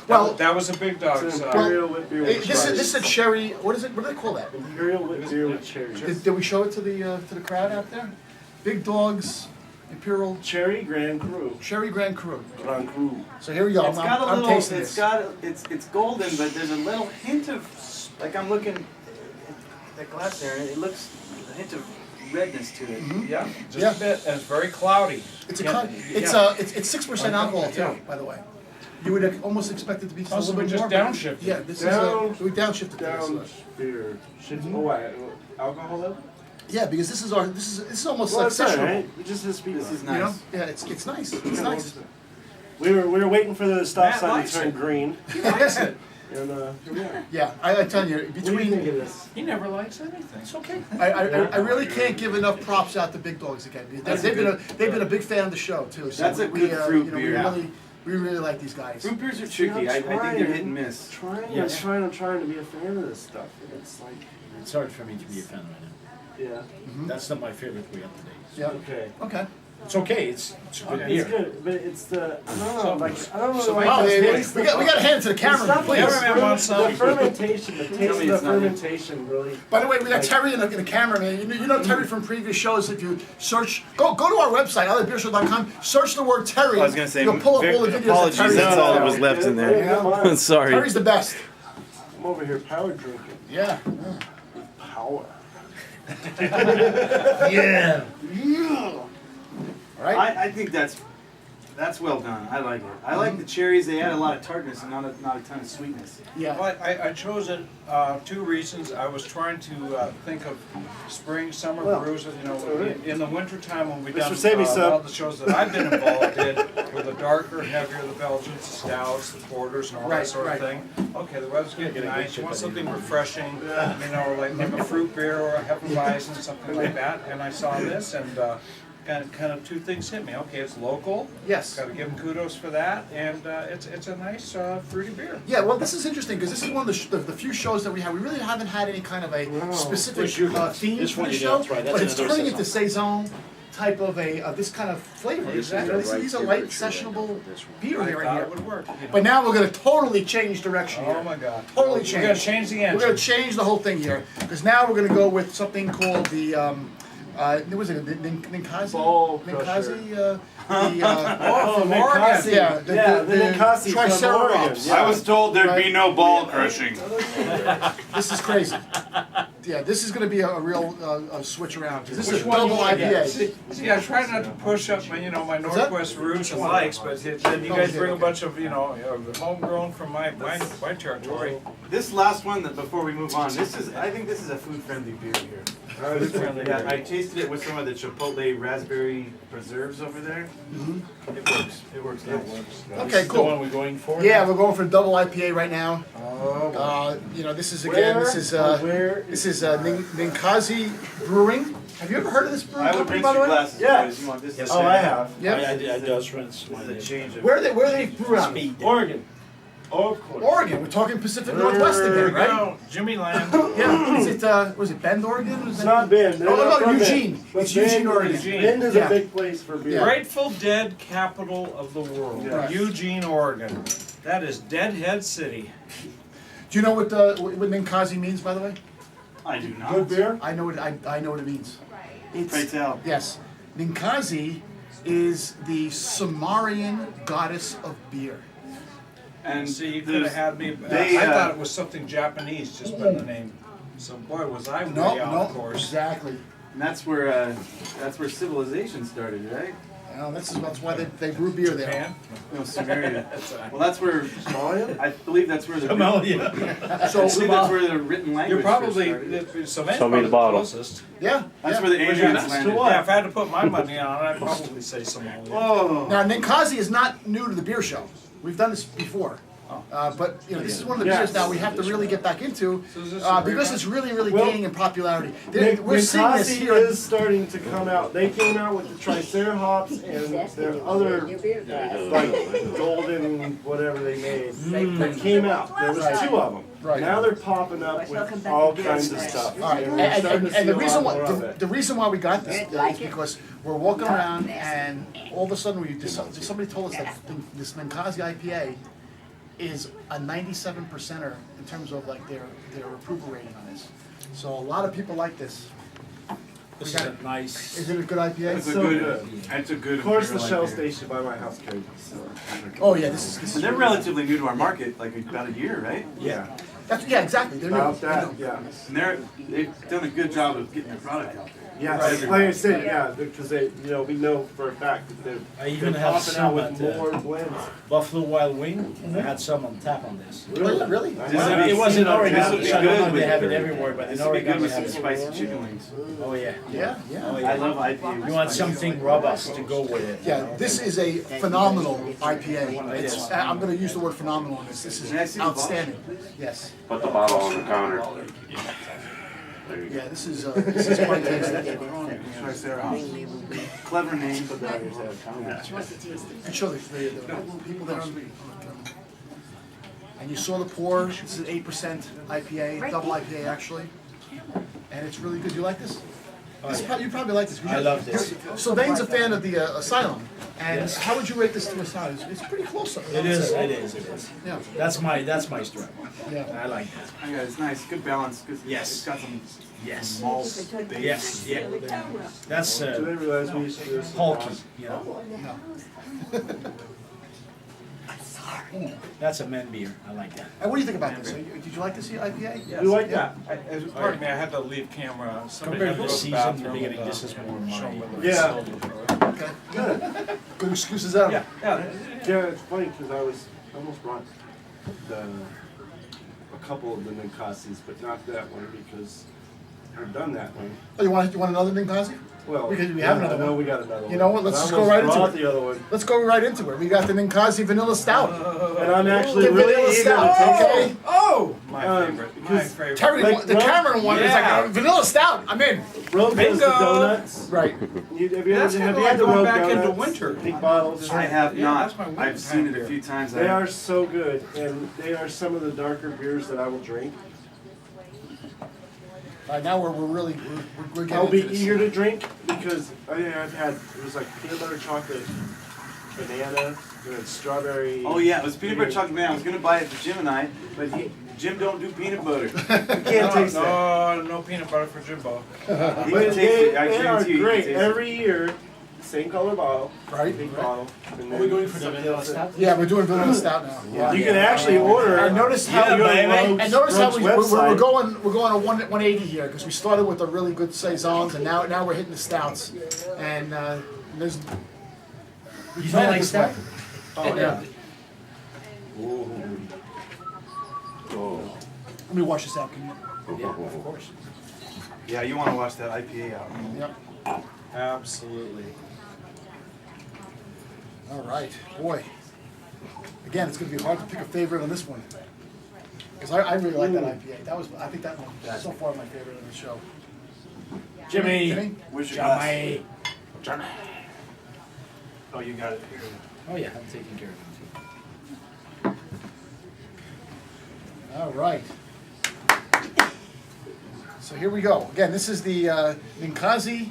Well, That was a Big It's Dog's. an imperial wit beer with this cherries. is a cherry. What is it? What do they call that? Imperial wit beer with cherries. Did we show it to the crowd out there? Big Dog's Imperial Cherry Grand Cru. Cherry Grand Cru. Grand Cru. So here we go. It's got a I'm little. tasting It's this. got. It's golden, but there's a little hint of. Like I'm looking at that glass there, and it looks a hint of redness to it. Yeah, just Yeah. a bit, and it's very cloudy. It's a Yeah. cut. It's 6% alcohol too, by the way. You would almost expect it to be just a Also, little we bit just more. but- downshifted. Yeah, this Down- is we downshifted Down this. beer. Oh, what? Alcohol level? Yeah, because this is almost Well, like that's all sessionable. right. It just has to be. This is You know? nice. Yeah, it's nice. It's nice. We were waiting for the stop Matt sign to likes turn it. green, He likes it. and here we are. Yeah, I tell you, What do you think between of this? He never likes anything. it's okay. I really can't give enough props out to Big Dogs again. That's They've a been a big fan of the show too. So That's a good fruit you know, beer. We really like these guys. Fruit beers are tricky. I think they're hit and miss. Yes. I'm trying to be a fan of this stuff, and it's like, It's hard for me to be a fan right now. yeah, That's not my favorite beer today. Yeah. okay. Okay. It's okay. It's a good It's beer. good, but it's the I don't know, like I don't know, So like Oh, the we taste. got to hand it to the It's camera, not please. like Cameraman wants the some. fermentation, the taste me of the it's not in. fermentation really. By the way, we got Terry in the camera, man. You know Terry from previous shows. If you search, go to our website, otherbeershow.com, search the word Terry. I was gonna say, You'll pull up all the videos apologies, that Terry's that's in. all that was left in there. Yeah. Sorry. Terry's the best. I'm over here power drinking. Yeah. Power. Yeah. All right. I think that's well done. I like it. I like the cherries. They add a lot of tartness and not a ton of sweetness. Yeah. Well, I chose it, two reasons. I was trying to think of spring, summer Well, brews, you know, in the wintertime when we done Mr. Savvy, a sir. lot of the shows that I've been involved in were the darker, heavier, the Belgians, the stouts, the porters, and all Right, that sort right. of thing. Okay, the weather's getting nice, you want something refreshing, you know, like a fruit beer or a Hefeweizen, something like that. And I saw this and kind of two things hit me. Okay, it's local. Yes. Got to give them kudos for that, and it's a nice fruity beer. Yeah, well, this is interesting because this is one of the few shows that we have. We really haven't had any kind of a specific theme This for one the you show, don't try. That's but it's another turning into Saison type of this kind of flavor. Exactly. These are light, sessionable beer I here right thought here. it would work. But now we're going to totally change direction Oh here. my God. Totally We're change. gonna change the We're going engine. to change the whole thing here because now we're going to go with something called the what was it Ninkasi? Ball crusher. Ninkasi. Oh, from Oregon. Ninkasi. Yeah, the Ninkasi from Oregon. Triceratops. Yeah. I was told there'd Right. be no ball crushing. This is crazy. Yeah, this is going to be a real switch around. 'Cause this is Which a one double you want? IPA. See, I try not to push up my, my that? Northwest roots and likes, but then you guys bring a bunch of, homegrown from my territory. This last one, that before we move on, I think this is a food-friendly beer here. Yeah, I tasted it with some of the Chipotle raspberry preserves over there. It works. It works nice. Okay, The cool. one we're going for? Yeah, we're going for a double IPA right now. Oh, This is again. This is Ninkasi Brewing. Have you ever heard of this brewing I would company, rinse by the your way? glasses, Yeah. boys. You want this? Oh, I have. Yeah. I does rinse This mine. is a change of. Where they brew out? of? Speed. Oregon. Oh, of course. Oregon. We're talking Pacific Northwest there again, we right? go. Jimmy Land. Yeah. Is it? Was it Bend, Oregon? It's not Bend. They're Oh, not no, from Eugene. Bend. But It's Eugene, Bend- Oregon. Eugene. Bend is Yeah. a big place for beer. Yeah. Grateful Dead capital of the world. Yes. Eugene, Oregon. That is Deadhead City. Do you know what Ninkasi means, by the way? I do not. Good beer? I know what I know what it means. Pray tell. Yes, Ninkasi is the Sumerian goddess of beer. And See, you could have had me. they, I thought it was something Japanese just by the name. So boy, was I way No, out no, of course. exactly. And that's where civilization started, right? Well, that's why they brew beer there. Japan? No, Samaria. Well, that's where Somalia? I believe that's where the Somalia. I believe that's where the written language. You're probably, first started. Somalia's Show me probably the bottle. closest. Yeah. That's yeah. where the Where's Asians your- landed. Yeah, if I had to put my money on it, I'd probably say Somalia. Oh. Now, Ninkasi is not new to the beer show. We've done this before. But this is one of the beers now we have to really get back into So is this a because rerun? it's really Well, gaining in popularity. We're seeing this Ninkasi here. is starting to come out. They came out with the Triceratops and their other like golden whatever they made. That came out. There was two of them. Right. Now they're popping up with all kinds of stuff. All right, And we're starting to see and the a reason lot more why of it. the reason why we got this is because we're walking around and all of a sudden somebody told us that this Ninkasi IPA is a 97%er in terms of like their approval rating on this. So a lot of people like this. This is a nice. Is it a good IPA? It's a so good. good. It's a good. Of course, the imperial Shell IPA. station by my house carried this. So. Oh yeah, this is. And they're relatively new to our market, like about a year, right? Yeah. Yeah, exactly. They're new. About They're that, new. yeah. And they've done a good job of getting their product out there. Yeah, Right. like I said, yeah, because they, we know for a fact that they're, I even they're have popping some out with at more blends. Buffalo Wild Wing. I had some on tap on this. Really? It was in Oregon, This would be so I don't know good if they with- have it everywhere, but in This would be good Oregon they with have some it. spicy chicken wings. Oh yeah. Yeah, Oh yeah. yeah. I love IPA. with You want spicy. something robust to go with it. Yeah, this is a phenomenal IPA. It's, I'm going to use the word phenomenal on this. This May I is see the bottle? outstanding. Yes. Put the bottle on the counter. There you go. Yeah, this is quite tasty. Triceratops. Clever name, but that is And show the people that are on the and you saw the pour. This is 8% IPA, double IPA actually, and it's really good. You like this? You probably like this. 'Cause I you- love this. Sylvain's a fan of the Asylum, and Yes. how would you rate this to Asylum? It's pretty close. It is. It is. It is. Yeah, That's my strap. yeah. I like that. Yeah, it's nice. Good balance. Good, Yes. It's got some Yes. malt base. Yes. Yeah. That's Do they realize we used to do this? bulky. You know. No. That's a men beer. I like that. And what do you think about this? Did you like this IPA? We like that. Pardon me, I had to leave camera. Somebody Compared had to to the go to the season in the bathroom. beginning, this is more show my. whether Yeah. it's sold. Okay, good. Good excuses out. Yeah, yeah. Yeah, it's funny because I almost brought a couple of the Ninkasis, but not that one because we've done that one. Oh, you want another Ninkasi? Well, Because we have another I know one. we got another one. You know what, let's But I just go almost right into brought it. the other one. Let's go right into it. We got the Ninkasi Vanilla Stout. And I'm actually The really vanilla eager stout, to taste okay? it. Oh, my Um, favorite. My because favorite. Terry, Like, the Ro- Cameron one is like Yeah. a vanilla stout. I'm in. Road goes the Bingo. donuts. Right. Have That's you kinda had the like going road back into donuts? winter. Big bottles. I have Yeah, not. that's my winter I've seen time it a beer. few times. They are so good, and they are some of the darker beers that I will drink. All right, now we're really we're getting I'll be into this. eager to drink because I've had it was like peanut butter chocolate, banana, and strawberry. Oh yeah, it was peanut butter chocolate man. I was gonna buy it for Jim and I, but Jim don't do peanut butter. You can't taste that. No peanut butter for Jimbo. He But can taste it. I they are guarantee you he can great taste it. every year. Same color bottle, Right. big bottle. And Are we then going for the something vanilla else. stout? Yeah, we're doing vanilla stout now. Yeah. You can actually order. And notice how Yeah, baby. and notice how Rogue's we're website. going a 180 here because we started with the really good saisons and now we're hitting the stouts and there's You don't like stout? oh yeah. Oh. Let me wash this out. Can you? Yeah, of course. Yeah, you want to wash that IPA out. Yep. Absolutely. All right, boy. Again, it's going to be hard to pick a favorite on this one because I really like that IPA. I think that one is so far my favorite of the show. Jimmy. Where's your glass? Jimmy. Oh, you got it here. Oh yeah, I'm taking care of it. All right. So here we go. Again, this is the Ninkasi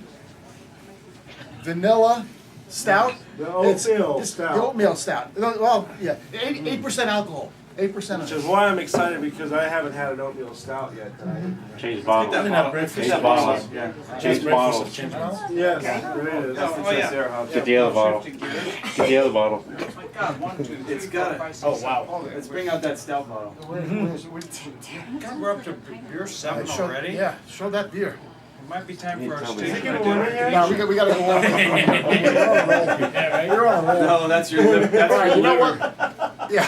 Vanilla Stout. The It's oatmeal the stout. oatmeal stout. Well, yeah, 8% alcohol. 8% Which of is it. why I'm excited because I haven't had an oatmeal stout yet. Change Get bottle. that Even bottle. that breakfast. Change bottle. Yeah. Change bottles. Change bottles. Yes, there it is. That's the Oh, yeah. Triceratops. Get the other bottle. Get the other bottle. God, 1, 2, 3, It's 4, got it. 5, 6, Oh, 7. wow. Let's bring out that stout bottle. God, we're up to beer 7 Show- already. Yeah, show that beer. It might be time for our Tell me. steak. Is it dinner. No, we gotta go on. You're on a roll. No, that's your. That's All right, your you know liver. what? Yeah.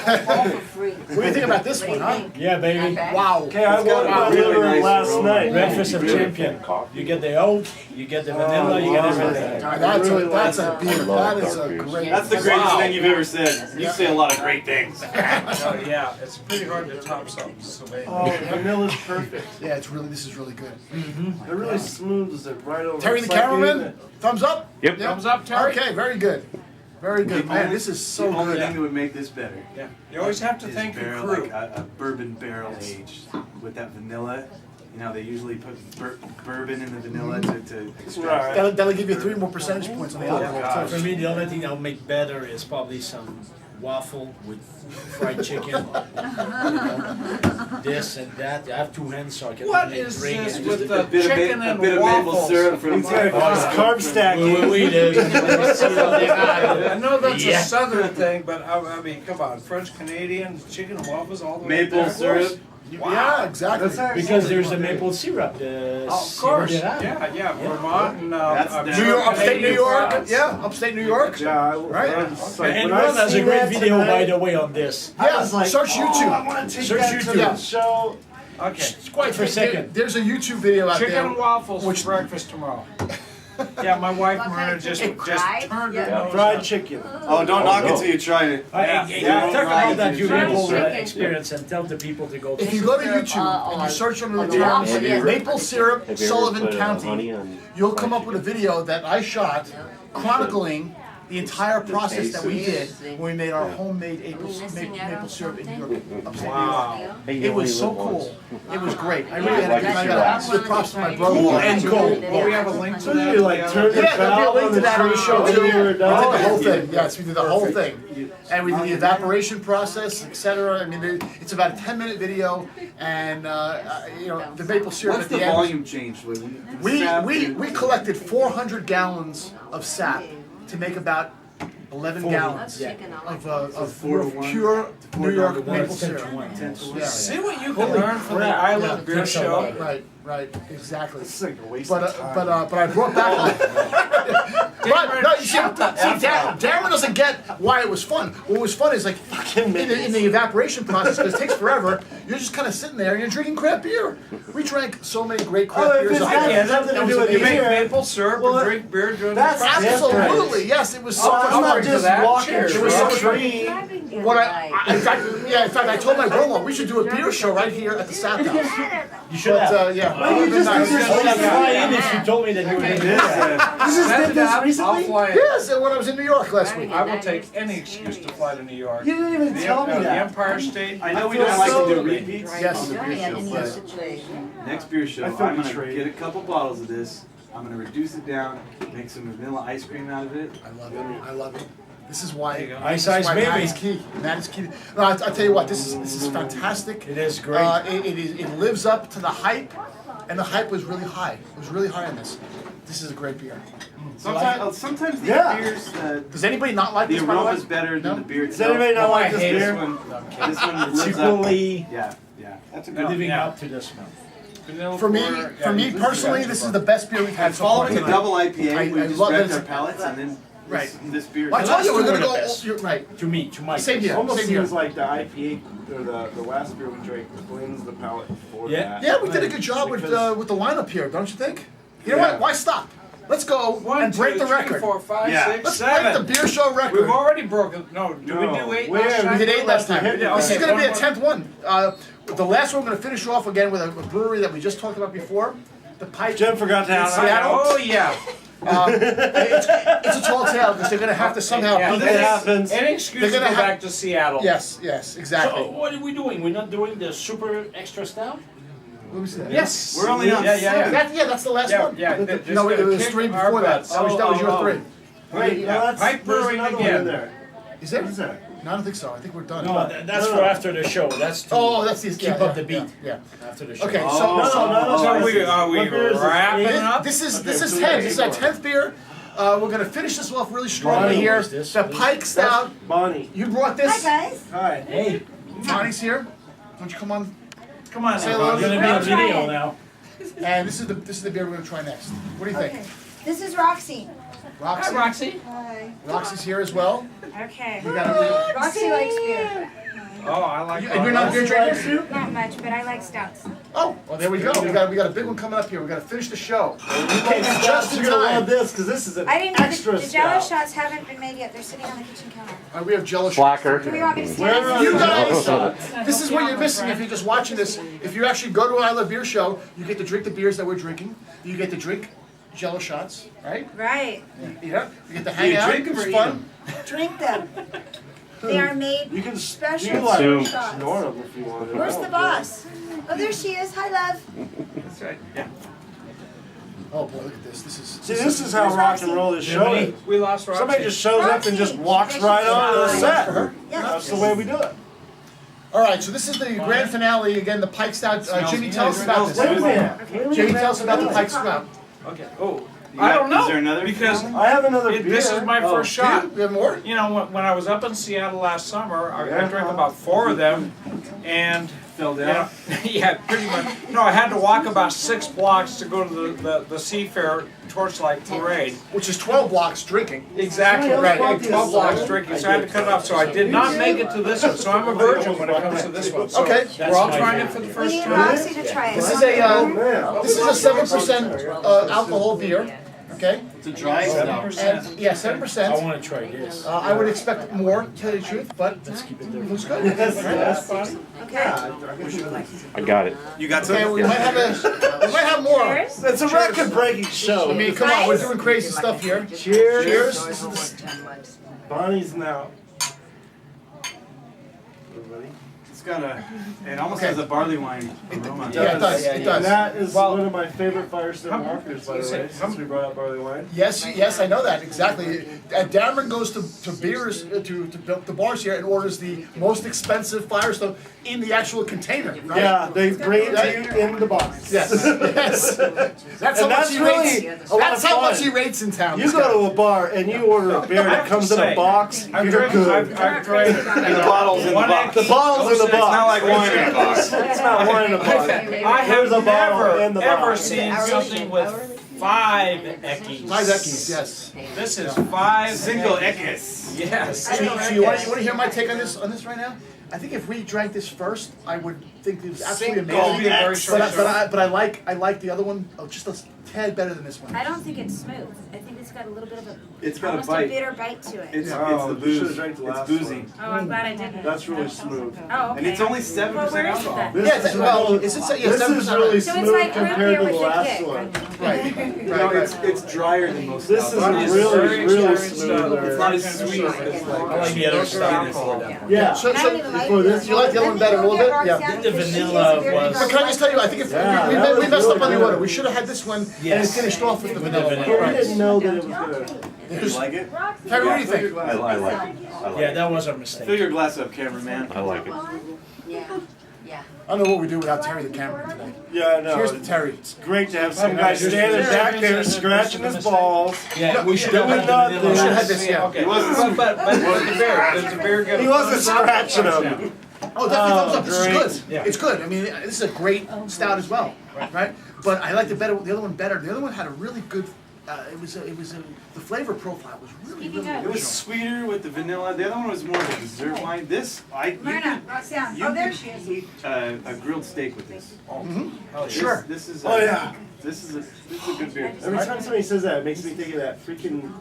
What do you think about this one, huh? Yeah, baby. Wow. Okay, I It's got wanted my a really liver nice last aroma. night. Breakfast of champion. You get the oat, you get the vanilla, you get everything. That's a beer. love That is dark a beers. great. That's the greatest thing you've ever said. You say a lot of great things. Oh, yeah, it's pretty hard to top something so big. Oh, vanilla's perfect. Yeah, this is really good. It really smooths it right over. Terry the It's like cameraman, thumbs up? Yep. Thumbs up, Terry. Okay, very good. Very good. Man, this is so The only thing good. that would make this better Yeah, you always have to is thank your barrel, crew. like a bourbon barrel aged with that vanilla. You know, they usually put bourbon in the vanilla to extract. Right. That'll give you 3 more percentage points on the alcohol. So for me, the only thing that'll make better is probably some waffle with fried chicken. You know, this and that. I have 2 hands, so I can What really is drink this and with just- the chicken a and bit of maple waffles? syrup from He's got a carb stacking. I know that's Yeah. a southern thing, but I mean, come on, French Canadian chicken and waffles all the way Maple there. syrup. Yeah, exactly. Because there's the maple syrup, the Oh, of course, sirop yeah, d'érable. yeah, Vermont and That's I'm the- sure New York, upstate New Canadian York. fries. Yeah, upstate New York. Yeah, Right. And Ron has a great video, by the way, on this. Yeah, search I YouTube. want to take Search that to YouTube. the show. Okay, Quiet for a second. There's a YouTube video out chicken there. and waffles Which- for breakfast tomorrow. Yeah, my wife Marina just turned her nose Fried up. chicken. Oh, don't knock no. it till you try it. Yeah. Talk about that Yeah. Google Yeah. experience and tell the people to go. If you go to YouTube and you search under the terms Have you ever- maple syrup, Have you ever Sullivan put honey County, on you'll come up with a video that I shot chronicling the entire process that we did when we made our homemade maple syrup in New York, upstate New York. Wow. Hey, you It only was so live once. cool. It was great. I really had Like a it's I your got last. the props to my brother. Cool and cool. Will we have a link to So that? you like turn the Yeah, there'll be a valve link on to the that on the tree show when too. you were We did the done? whole thing. Yes, we did the whole thing. And we did the evaporation process, etc. I mean, it's about a 10-minute video, and you know the maple syrup What's at the the end. volume change? We collected 400 gallons of sap to make about 11 gallons of Four to one. pure New York One, maple 10 to syrup. 1. Yeah. See what you can Holy learn from the crap. I Yeah. Love Beer Takes a show. lot. Right, exactly. It's like a waste But of time. but I brought back. But no, you see, Darren doesn't get why it was fun. What was fun is like in the evaporation process, because it takes forever. You're just kind of sitting there and you're drinking craft beer. We drank so many great craft if beers. it's got It nothing to was do with You amazing. make beer. maple syrup Well, and drink beer during the that's process. Absolutely, yes. It was so much I'm not fun. just that. walking Cheers. through It was so a much fun. tree. What in fact, I told my brother-in-law we should do a beer show right here at the Sapp House. You should But have. yeah, Well, you just nice. did this I would have recently. fly in if you told me that you were going to do that. You just Send did it this out, I'll recently? fly in. Yes, when I was in New York last week. I will take any excuse to fly to New York. You didn't even The tell me the that. Empire State. I know we feel don't like to do so- repeats Yes. on the beer show, but next beer show, I I'm feel gonna betrayed. get a couple bottles of this. I'm gonna reduce it down, make some vanilla ice cream out of it. I love it. I love it. This is why. There you go. Ice This is Ice why Matt is Baby. key. Matt is key. No, I tell you what, this is fantastic. It is great. It lives up to the hype, and the hype was really high. It was really high on this. This is a great beer. Sometimes these Yeah. beers, Does anybody not like the this? By the way? aroma's better No? than the beer Does itself. anybody not Oh, I like this hate it. This beer? one, this one It's lives up. equally Yeah, that's a good one. living Yeah. up to this one. Vanilla For me, porter, for yeah, me this personally, is this is the best beer we've had And so far following a tonight. double IPA, I we just love wrecked this. our palates, and then Right. this beer. I told you we're two gonna are the go. best. You're right. To me, to my Same taste. here. Almost Same here. seems like the IPA or the last beer we drank cleans the palate before Yeah. that. Yeah, we did a good job with the lineup here, don't you think? You know Yeah. what? Why stop? Let's go One, and break two, the three, record. 4, 5, Yeah. 6, Let's break 7. the beer show record. We've already broken. No, do we do 8 Where? last We time? We did 8 last time. Yeah, This is okay, going to be a one 10th one. The last one we're going to finish off again with a brewery that we just talked about before. The Pipe. Jen forgot to In ask. Seattle. Oh yeah. It's a tall tale because they're going to have to somehow Yeah, beat It this. happens. Any excuse to They're go gonna have- back to Seattle. Yes, exactly. So what are we doing? We're not doing the super extra stout? Let me see that. Yes. We're only on Yeah, yeah, yeah. That's the last Yeah, one. yeah. No, it was 3 before that. That was your 3. Wait, Yeah. no, that's Pipe there's brewing another again. one in there. Is it? What is that? No, I don't think so. I think we're done. No, that's for after the show. That's to Oh, that's the keep up the beat. Yeah. after the show. Okay, Oh. No, so no, no, no. So are we What beer is this? wrapping This, up? this is Okay, this is so 10. we This is our got 10th beer. We're gonna finish this off really strongly Bonnie, here. what is this? The What is Pike Stout. Bonnie. You brought this. Hi guys. Hi. Hey, Bonnie's here. Don't you come on? Come on, Say now, hello. we're gonna be I'll on try video it. now. And this is the beer we're gonna try next. What do you think? Okay. This is Roxy. Roxy. Roxy. Hi. Roxy's here as well. Okay. We got a, Roxy likes beer. Oh, I like and you're not a beer drinker? Not much, but I like stouts. Oh, well there we go. We got a big one coming up here. We gotta finish the show. Okay, just in you're gonna time. love this because this is an I didn't know extra the Jello stout. shots haven't been made yet. They're sitting on the kitchen counter. We have Jello shots. Slacker. Do we want me to Where stand? are You the guys, Jello shots? this is what you're missing if you're just watching this. If you actually go to I Love Beer Show, you get to drink the beers that we're drinking. You get to drink Jello shots, right? Right. Yeah. You get to hang out. drink 'em or It's eat fun. Drink them. They are made You can special you can for Zoom. shots. snort them if you want. Where's the boss? Oh, there she is. Hi, love. That's right. Yeah. Oh boy, look at this. See, this is how rock and roll is shown. We lost Roxy. Somebody just shows up and just walks right on to the set. Yeah. That's the way we do it. All right, so this is the grand finale. Again, the Pike Stout. Jimmy, tell us about this. Wait a minute. Jimmy, tell us about the Pike Stout. Okay. Oh, You I got- don't know. Is there another? Because I have another beer. this is my first Do shot. you? We have more? You know, when I was up in Seattle last summer, I drank about 4 of them, and Fell you know, yeah, pretty much. No, I had to walk about 6 blocks to go to the Seafair Torchlight Parade. Which is 12 blocks drinking. Exactly Right, right. 12 blocks Yes. drinking, so I had to cut it off. So I did not make it to this one. So I'm a virgin when it comes to this one. So Okay. we're all That's my trying it for the We first need time. Roxy to try it. This is a Oh, man. this is a 7% alcohol beer. Okay. It's a dry stout. And yeah, 7%. I wanna try this. I would expect more, to tell you the truth, but Let's keep it there. looks good. Okay. I got it. You got Okay, some? we might have more. Cheers. It's a record-breaking show. I mean, come on, we're doing crazy stuff here. Cheers. Cheers. This is the, Bonnie's now. Everybody. It's got it almost Okay. has a barley wine aroma. yeah, it does. It And does. that is Well- one of my favorite Firestone markers, by the way, since we brought up barley wine. Yes, yes, I know that exactly. And Dameron goes to beers to bars here and orders the most expensive Firestone in the actual container, right? Yeah, they bring it to you in the box. Yes. Yes. That's how much that's he really rates. a lot That's of how much fun. he rates in town. You this guy. go to a bar and you order a beer that comes in a box, I've you're drank, good. I've drank And the bottle's in the one box. The bottle's in the It's not box. like wine in a box. It's not wine in a box. I There's a have bottle never, in the ever box. seen something with 5 Eckies. 5 Eckies, yes. This is 5 Single Eckies. Ekis. Yes. So you want to hear my take on this right now? I think if we drank this first, I would think it was absolutely Single amazing. very short But I like the other one just a tad better than this one. I don't think it's smooth. I think it's got a little bit of a It's got a almost bite. bitter bite to it. It's Oh, the you should've booze. drank the It's last boozy. one. Oh, I'm glad I didn't. That's really smooth. Oh, okay. And it's only 7% Well, where is it alcohol. then? This Yeah, is well, really, is it yeah, this 7% is really So it's smooth like root compared beer to the with a last kick. one. Right. No, Right. it's drier than most This stout. is It's really, very really experienced, smooth. It's not as sweet as I like the other stuff. Yeah. So, I don't even like for this, you like the other one better a little bit? Yeah. The vanilla was- But can I just tell you, I think if Yeah, we that was messed up really on the good. order. We should have had this one and Yes. finished off with the vanilla one. But we Right. didn't know that it was gonna. You like it? Terry, what do you think? I like it. I like Yeah, it. that was a Fill mistake. your glass up, cameraman. I like it. I don't know what we do without Terry the cameraman today. Yeah, I know. Cheers to Terry. It's great to have some guy standing back there scratching his balls. Yeah, we should Did we have not had do the We should have vanilla. had this, yeah. Okay. He wasn't- But the beer, does the beer get? He wasn't scratching them. Oh, definitely thumbs up. This is great. good. Yeah. It's good. I mean, this is a great stout as well, right? But I like the other one better. The other one had a really good. The flavor profile was really Speaking really of- It was original. sweeter with the vanilla. The other one was more of a dessert wine. This, you Myrna, Roxanne. you Oh, there could she is. eat a grilled steak with this. Sure. This is. Oh, yeah. This is a good beer. Every time somebody says that, it makes me think of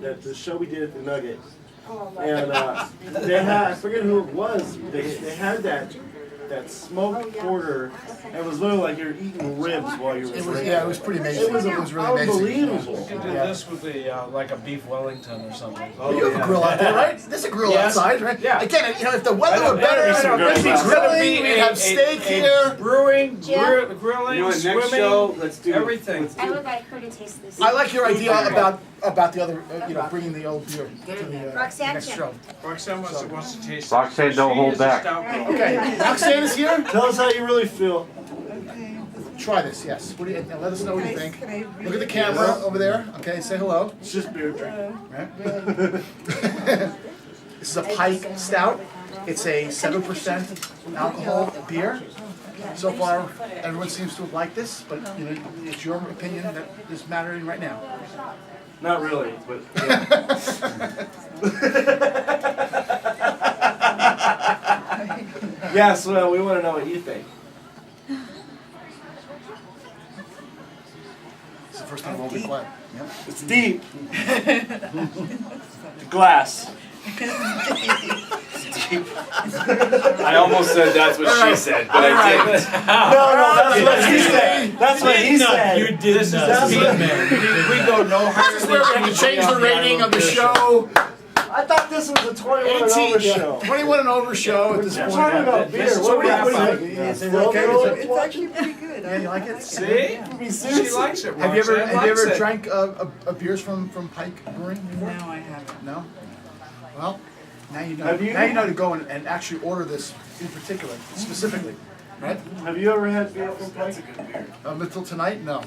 that the show we did at the Nugget. Oh, And they had, I forget who it was, they had that smoked porter, and it was literally like you're eating ribs while you were It was drinking. it was pretty amazing. It was really amazing. unbelievable. You do this with the like a beef Wellington or something. Oh, you have a grill out there, right? There's a grill Yes. outside, right? Yeah. Again, if the weather were better, I know, we'd be there's grilling, we'd have steak here. Brewing, Jim? grilling, You know what? swimming, Next show, let's do everything. I would like her to taste this. I like your idea about the other, bringing the old beer to the Roxanne, next Jim. show. Roxanne wants to taste. Roxanne, don't She hold is a back. stout girl. Okay, Roxanne is here. Tell us how you really feel. try this, yes. What do you, let us know what you Can I- think. can I Look at the read camera over there. Okay, say hello. It's just beer drinking. Right. This is a Pike Stout. It's a 7% alcohol beer. So far, everyone seems to have liked this, but you know, it's your opinion that is mattering right now. Not really, but yeah. Yes, well, we want to know what you think. It's the first time we'll be quiet. Yep. It's deep. Glass. I almost said that's what she said, but I didn't. No, that's what he said. That's what he said. You did This is not. that's Speak, what- man. We go no This higher is where we have to change the rating of the show. I thought this was a 21 and over show. 21 and over show at this We're point. talking about beer. So what do you think? Yeah. Is it okay? Is it- It's actually pretty good. Yeah, you like it? See? She likes it, Have you ever Roxanne. drank a beers from Pike Brewing before? No, I haven't. No? Well, now you know. Have you? Now you know to go and actually order this in particular, specifically, right? Have you ever had beer from Pike? Until tonight, no.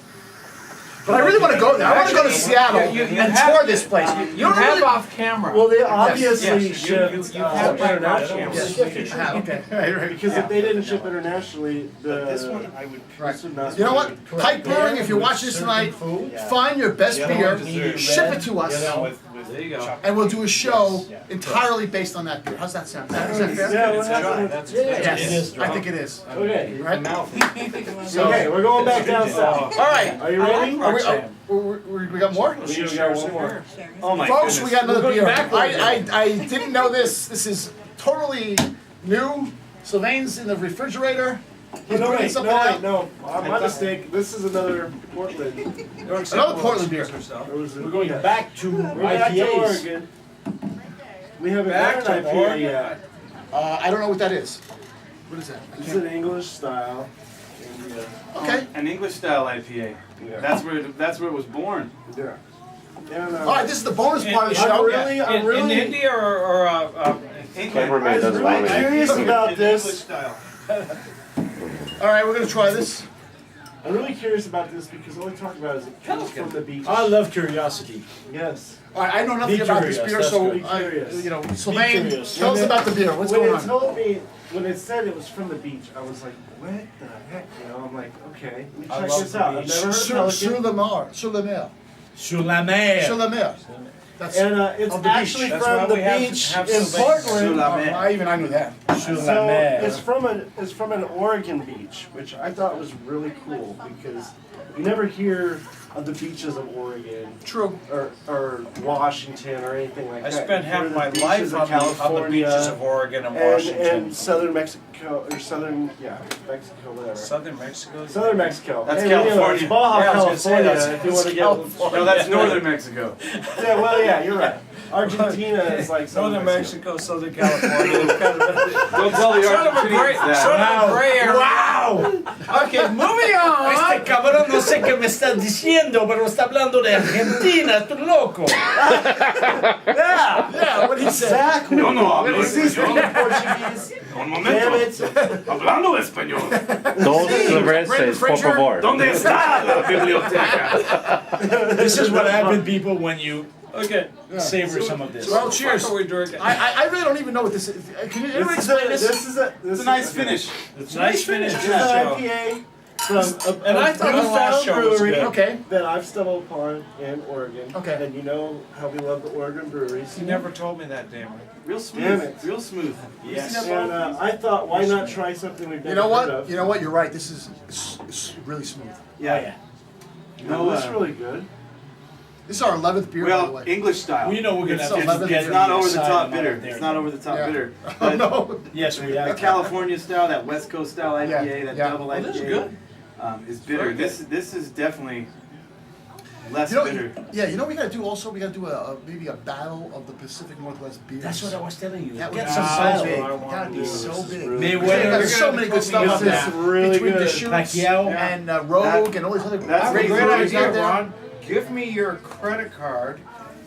But I really want to go there. I want to go to Seattle you and have- tour this place. You don't have really- off camera. Well, they obviously Yes, ship you have internationally. Yes. Ah, okay. Right. Because if they didn't ship internationally, This one, the I would. Right. this would not. You know what? be- Pike Brewing, if you're watching this tonight, find your best beer, ship it to us, There you go. and we'll do a show entirely based on that beer. How's that sound? Is that fair? Yeah, what happened? Yes, I think it is. Okay. Right? Okay, we're going back down south. All right. Are you ready? Are we got more? We got one more. Oh my Folks, goodness. we got another We're beer. going backwards. I didn't know this. This is totally new. Sylvain's in the refrigerator. He's No, bringing wait, something no, out. wait, no, my mistake. This is another Portland. Another Portland beer. We're Going back to We're back to IPAs. Oregon. We haven't Back got an to IPA Oregon. yet. I don't know what that is. What is that? I It's can't- an English style. And, Okay. An English style IPA. yeah. That's where it was born. Yeah. And, All right, this is the bonus part of the I'm show. really, I'm In really, India or Cameraman I'm doesn't really want me. curious about this. style? All right, we're gonna try this. I'm really curious about this because all we talk about is it comes from the beach. I love curiosity. Yes. All right, I know nothing Be about curious, this beer, that's so good. I, Curious. you know, Sylvain, curious. tell us about the beer. What's when going it on? told me, when it said it was from the beach, I was like, what the heck? You know, I'm like, okay, let me I check love this the out. I've beach. never heard Sur Pelican. le mer. Sur le mer. Sur la mer. Sur le mer. That's And it's Of the beach. actually That's from why the we have to beach have in some Portland. I knew that. Sur la So mer. it's from an Oregon beach, which I thought was really cool because you never hear of the beaches of Oregon True. or Washington or anything like I that. spent You half hear the my beaches life of on the California beaches of Oregon and Washington. and southern Mexico or southern Mexico, whatever. Southern Mexico. Southern Mexico. That's Hey, you know, California. it's Baja, Yeah, I was gonna say California. that's- If you want to get No, that's northern Mexico. yeah, well, yeah, you're right. Argentina is like Southern Mexico, Southern California. It's kind of Don't tell the sort of a gray, Argentinians sort that. of a gray area. ¡Wow! Okay, moving on. Este cabrón no sé qué me está diciendo, pero está hablando de Argentina, tú loco. Yeah, Yeah, what he said. exactly. Yo no hablo Is he speaking español. Portuguese? Un Damn momento. it. Hablando español. Dos veces, por favor. ¿Dónde está la biblioteca? This is what happens, people, when you Okay. savor some of this. Well, What cheers. are we drinking? I really don't even know what this is. Can you anyone explain this? This is It's a nice finish. It's a nice finish. This is an IPA from And I thought the last show was brewery good. Okay. that I've stumbled upon in Oregon. Okay. And you know how we love the Oregon breweries. You never told me that, damn it. Real Damn smooth. it. Real smooth. Yes. And I thought, why not try something we've never You know heard what? of? You know what? You're right. This is it's really smooth. Yeah. No, that's really good. This is our 11th beer, by the Well, way. English style. We know we're gonna It's have to 11 get It's not the over the side top and all bitter. there. It's not over the top Yeah. bitter. Oh, But no. Yes, we the have. California style, that West Coast style IPA, that yeah. double Oh, IPA, this is good. is bitter. Very good. This is definitely less You know, bitter. yeah, you know what we gotta do also? We gotta do maybe a battle of the Pacific Northwest beers. That's what I was telling you. That would Get be some so battle. big. I wanna Gotta be do. so This is big. really They good. got You're so gonna many be good stuff talking out about there. that. Really Between good. Deschutes Pacquiao. and Rogue and all these other That's I have a great great breweries out idea, there. Ron. Give me your credit card,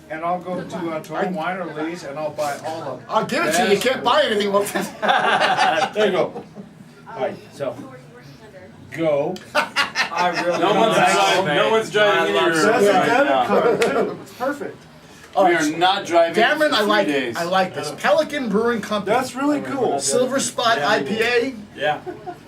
and I'll go to Total Wine Lease, and I'll buy all of them. I'll give it to you. You can't buy anything with it. There you go. Alright, so go. I really No one's like driving- Saison. no one's driving I love either. That's Saison. a Right debit now. card too. It's perfect. All We right, are not driving Cameron, for I 3 like days. it. I like this. Pelican Brewing Company. That's really cool. Silver Spot IPA. Yeah.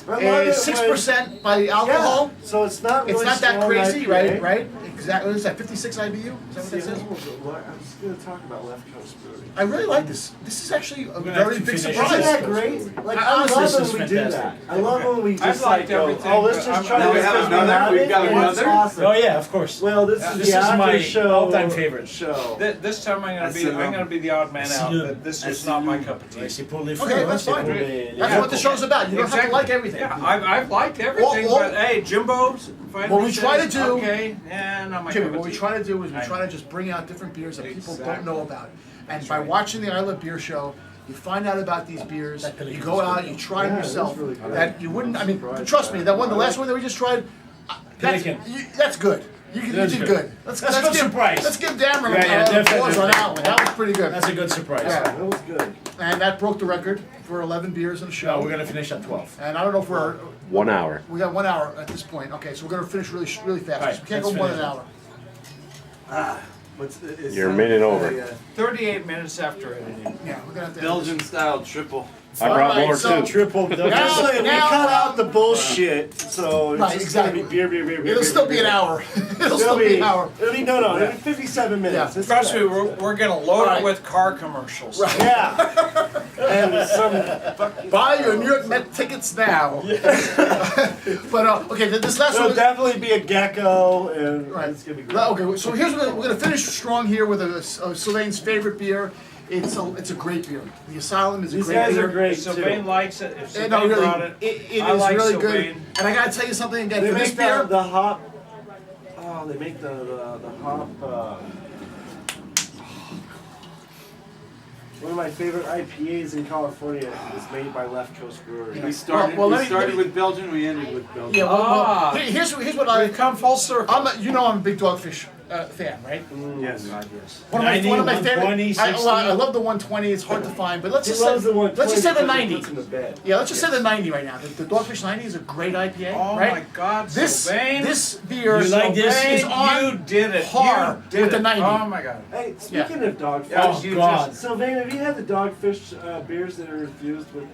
I love it Is 6% by alcohol. Yeah, so it's not really It's not that strong crazy, IPA. right? Right? Exactly. What is that? 56 IBU? Is that what See, that says? I'm just going to talk about Left Coast Brewing. I really like this. This is actually a gonna very have to big finish surprise. Isn't that great? Like, I Honestly, love this when we is do fantastic. that. I love when we I've just liked like go, everything, oh, let's but just I'm- try Now we this have because another? have We've it, got and it's another? awesome. Oh yeah, of course. Well, this Yeah, is this the is after my show. all-time favorite. Show. This time That's I'm gonna be the odd man out. That's But this that's is not my cup of tea. Ouais, c'est pour les Okay, fous, that's c'est fine. pour les- That's les what the show's about. You don't have to like everything. Yeah, I've liked everything, Well, but hey, Jimbo's finally what we try to says, do- okay, yeah, not my Jimmy, cup of what we tea. try to do is we I try know. to just bring out different beers that people don't Exactly. know about. And by watching the I Love Beer show, you find out about these beers, That you Pelican's go out, you try them Yeah, it is yourself, really good. that you wouldn't, I mean, Surprised trust me, by that one, the that. last one that we just tried, that's, Pelican. that's good. You That's did good. good. Let's That's a good give, surprise. Let's give Dameron Yeah, yeah, applause on definitely. that one. That was pretty good. That's a good surprise. Yeah. That was good. And that broke the record for 11 beers in a No, show. we're gonna finish at 12. And I don't know if we're, 1 hour. we got 1 hour at this point. Okay, so we're gonna finish really fast. Right, We can't go let's more than an finish. hour. You're a minute over. 38 minutes after editing. Yeah, we're gonna have to. Belgian style triple. I brought Alright, more so- too. Triple double. Actually, we now- cut out the bullshit, so it's Right, just exactly. gonna be beer, beer, beer, beer. It'll beer, still beer, be an beer. hour. It'll still be an hour. It'll be it'll be 57 minutes. Yeah. It's Trust me, okay. we're gonna load Alright. it with car commercials. Right. Yeah. And some. Buy your New York Met tickets now. But okay, this last There'll one. definitely be a gecko, and Right. it's gonna be great. Okay, so here's what we're gonna finish strong here with Sylvain's favorite beer. It's a great beer. The Asylum is a These great guys beer. are great If too. Sylvain likes it, if And Sylvain no, really, brought it, it I is like really good. Sylvain. And I gotta tell you something again. They For this make beer, the hop. Oh, they make the hop. One of my favorite IPAs in California is made by Left Coast Brewery. We started, Well, let we me- started let me- with Belgian, we ended with Belgian. yeah. Well, Ah. here's what I. We've come full circle. I'm a big Dogfish fan, right? Yes. One of 90, my favorite. 120, I love the 120. It's hard to find, but let's He just loves say the one. let's just say the 90. In the bed. Yeah, let's just say the 90 right now. The Dogfish 90 is a great IPA, Oh right? my God, This Sylvain. beer You like this? is Sylvain, on you did it. par You did with the it. 90. Oh my God. Hey, speaking of dogfish, Yeah, Oh God. Sylvain, have you had the dogfish beers that are infused with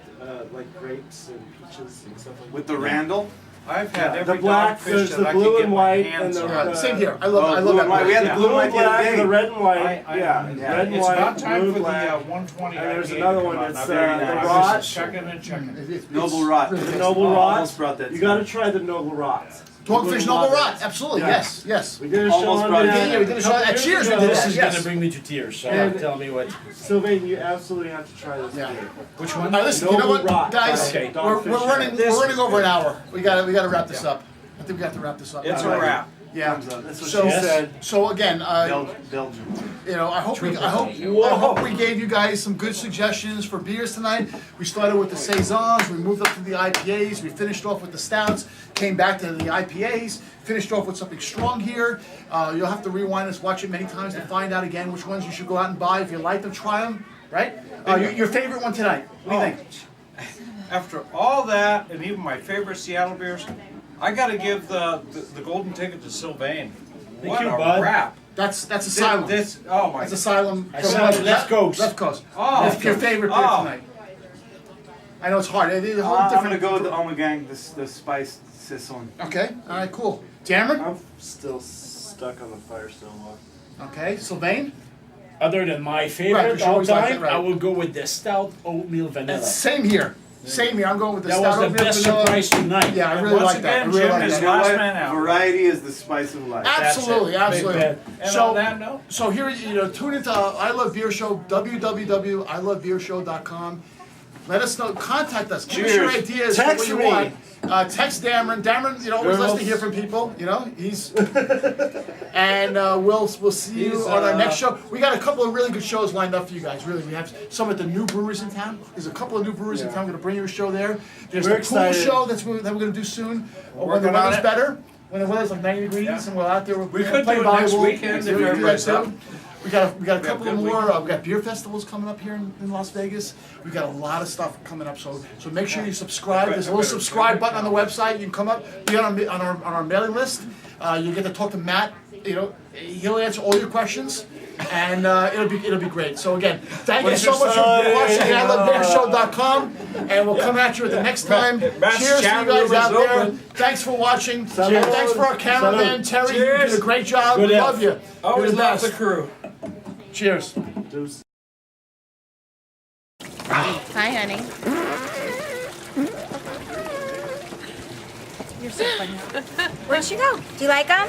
like grapes and peaches and stuff like that? With the Randall. I've had The every black, dogfish there's that the I blue could get and my white hands and the on. Same here. I love blue that. and white. We had the Yeah. blue and white the black, other and day. the red and white. I- yeah, yeah. red and It's white, about time blue, for the black. 120 And there's IPA another to one come out. that's, Now, very the nice. Rot. Just checking and checking. Noble Rot. really The good. Noble Oh, Rot. almost brought that You to got to me. try the Noble Rot. Dogfish Noble Rot. Absolutely. Yeah. Yes. We did a show Almost on brought it that. in. Yeah, we did a show at couple Cheers. years We ago. did This that. is Yes. gonna bring me to tears. So And- tell me what. Sylvain, you absolutely have to try this Yeah. beer. Which one? All right, listen. You know what, Noble Rot. guys? Okay. We're running. This We're running is over an good. hour. We gotta wrap this up. I think we got to wrap this up. It's a All right. wrap. Yeah. Thumbs up. That's what So, she Yes. said. so again, Belgian. you know, I hope we gave you guys some good suggestions for beers tonight. We started with the Saisons, we moved up to the IPAs, we finished off with the Stouts, came back to the IPAs, finished off with something strong here. You'll have to rewind this, watch it many times to find out again which ones you should go out and buy. If you like them, try them, right? Your favorite one tonight, what do you think? After all that, and even my favorite Seattle beers, I gotta give the golden ticket to Sylvain. What you, a bud. wrap. That's Asylum. Oh my. That's Asylum. from Asylum, Left Coast. Left Coast. Oh. That's your favorite beer Oh. tonight. I know it's hard. It's a whole I'm different. gonna go with the Omegang, the spiced Saison. Okay. All right. Cool. Cameron. I'm still stuck on the Firestone one. Okay. Sylvain. Other than my Right, favorite 'cause you all always like time, that, right. I will go with the stout oatmeal vanilla. Same here. Same here. I'm going with the That stout was the oatmeal best vanilla. surprise tonight. Yeah, I And really once like that. I again, really Jim like is that. last man out. Variety is the spice of life. Absolutely, Big absolutely. bet. And So, on that note, so here, tune into I Love Beer Show, www.ilovebeershow.com. Let us know, contact us, give us your Cheers. ideas, Text what you me. want. Text Dameron. Dameron, always nice Girls. to hear from people. He's and we'll see you He's, on our next show. We got a couple of really good shows lined up for you guys. Really, we have some at the new breweries in town. There's a couple of new breweries in Yeah. town. We're gonna bring you a show there. There's We're the pool excited. show that we're gonna do soon. When the working on weather's it. better. When the weather's like 90 degrees Yeah. and we're out there, We could play do it next volleyball. weekend if We can do that everybody's too. up. We got a couple of more. We got beer festivals coming up here in Las Vegas. We got a lot of stuff coming up. So make sure you subscribe. There's a little subscribe button on the website. You can come up, be on our mailing list. You get to talk to Matt. You know, he'll answer all your questions, and it'll be great. So again, thank you so much for watching ILoveBeerShow.com, and we'll come at you at the next time. Cheers to you guys out there. Thanks for watching. Thanks for our cameraman Terry. You did a great job. Good We help. love you. Always You're the love the best. crew. Cheers. Hi, honey. You're so funny. Where'd she go? Do you like them?